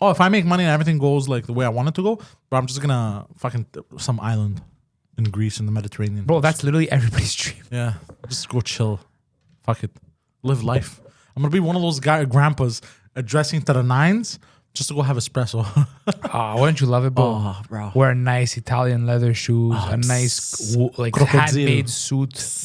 S1: Oh, if I make money and everything goes like the way I want it to go, bro, I'm just gonna fucking some island in Greece in the Mediterranean.
S2: Bro, that's literally everybody's dream.
S1: Yeah, just go chill. Fuck it, live life. I'm gonna be one of those grandpas addressing to the nines just to go have espresso.
S2: Wouldn't you love it, bro?
S1: Oh, bro.
S2: Wear nice Italian leather shoes, a nice
S1: Crocodile.
S2: handmade suit.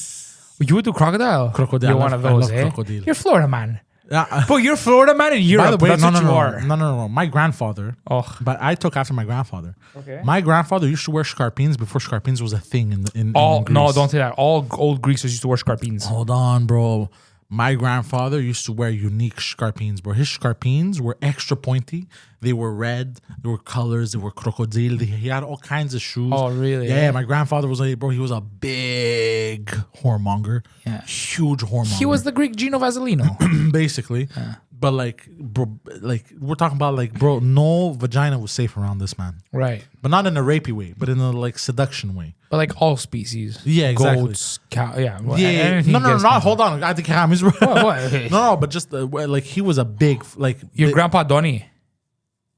S2: You would do crocodile?
S1: Crocodile.
S2: You're one of
S1: I
S2: those,
S1: love
S2: eh?
S1: crocodile.
S2: You're Florida man.
S1: Yeah.
S2: Bro, you're Florida man in Europe.
S1: By the way,
S2: That's
S1: no,
S2: what
S1: no,
S2: you
S1: no,
S2: are.
S1: no. My grandfather.
S2: Oh.
S1: But I took after my grandfather.
S2: Okay.
S1: My grandfather used to wear scarpines before scarpines was a thing in
S2: No,
S1: Greece.
S2: don't say that. All old Greeks used to wear scarpines.
S1: Hold on, bro. My grandfather used to wear unique scarpines, bro. His scarpines were extra pointy. They were red. They were colors. They were crocodile. He had all kinds of shoes.
S2: Oh, really?
S1: Yeah, my grandfather was like, bro, he was a big whoremonger.
S2: Yeah.
S1: Huge whoremonger.
S2: He was the Greek Gino Vasilino.
S1: basically. But like, bro, like we're talking about like, bro, no vagina was safe around this man.
S2: Right.
S1: But not in a rapey way, but in a like seduction way.
S2: But like all species.
S1: Yeah, exactly.
S2: Goats, cow, yeah.
S1: Yeah.
S2: anything
S1: No,
S2: gets-
S1: hold on. I think Hamis, bro.
S2: What?
S1: No, but just like he was a big like
S2: Your grandpa Adoni.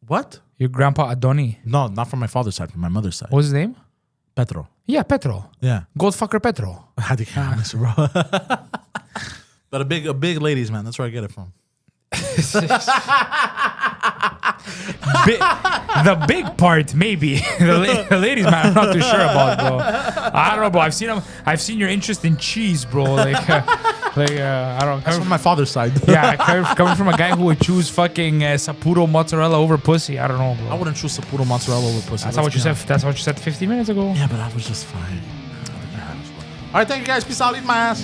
S1: what?
S2: Your grandpa Adoni.
S1: No, not from my father's side, from my mother's side.
S2: What was his name?
S1: Petro.
S2: Yeah, Petro.
S1: Yeah.
S2: Goldfucker Petro.
S1: Hadi Hamis, bro. But a big ladies, man. That's where I get it from.
S2: The big part, maybe. The ladies, man, I'm not too sure about, bro. I don't know, bro. I've seen your interest in cheese, bro. I don't.
S1: That's from my father's side.
S2: Yeah, coming from a guy who would choose fucking Saputo mozzarella over pussy. I don't know,
S1: I
S2: bro.
S1: wouldn't choose Saputo mozzarella over pussy.
S2: That's not what you said. That's what you said 50 minutes ago.
S1: Yeah, but I was just fine. All right, thank you guys. Peace out. Eat my ass.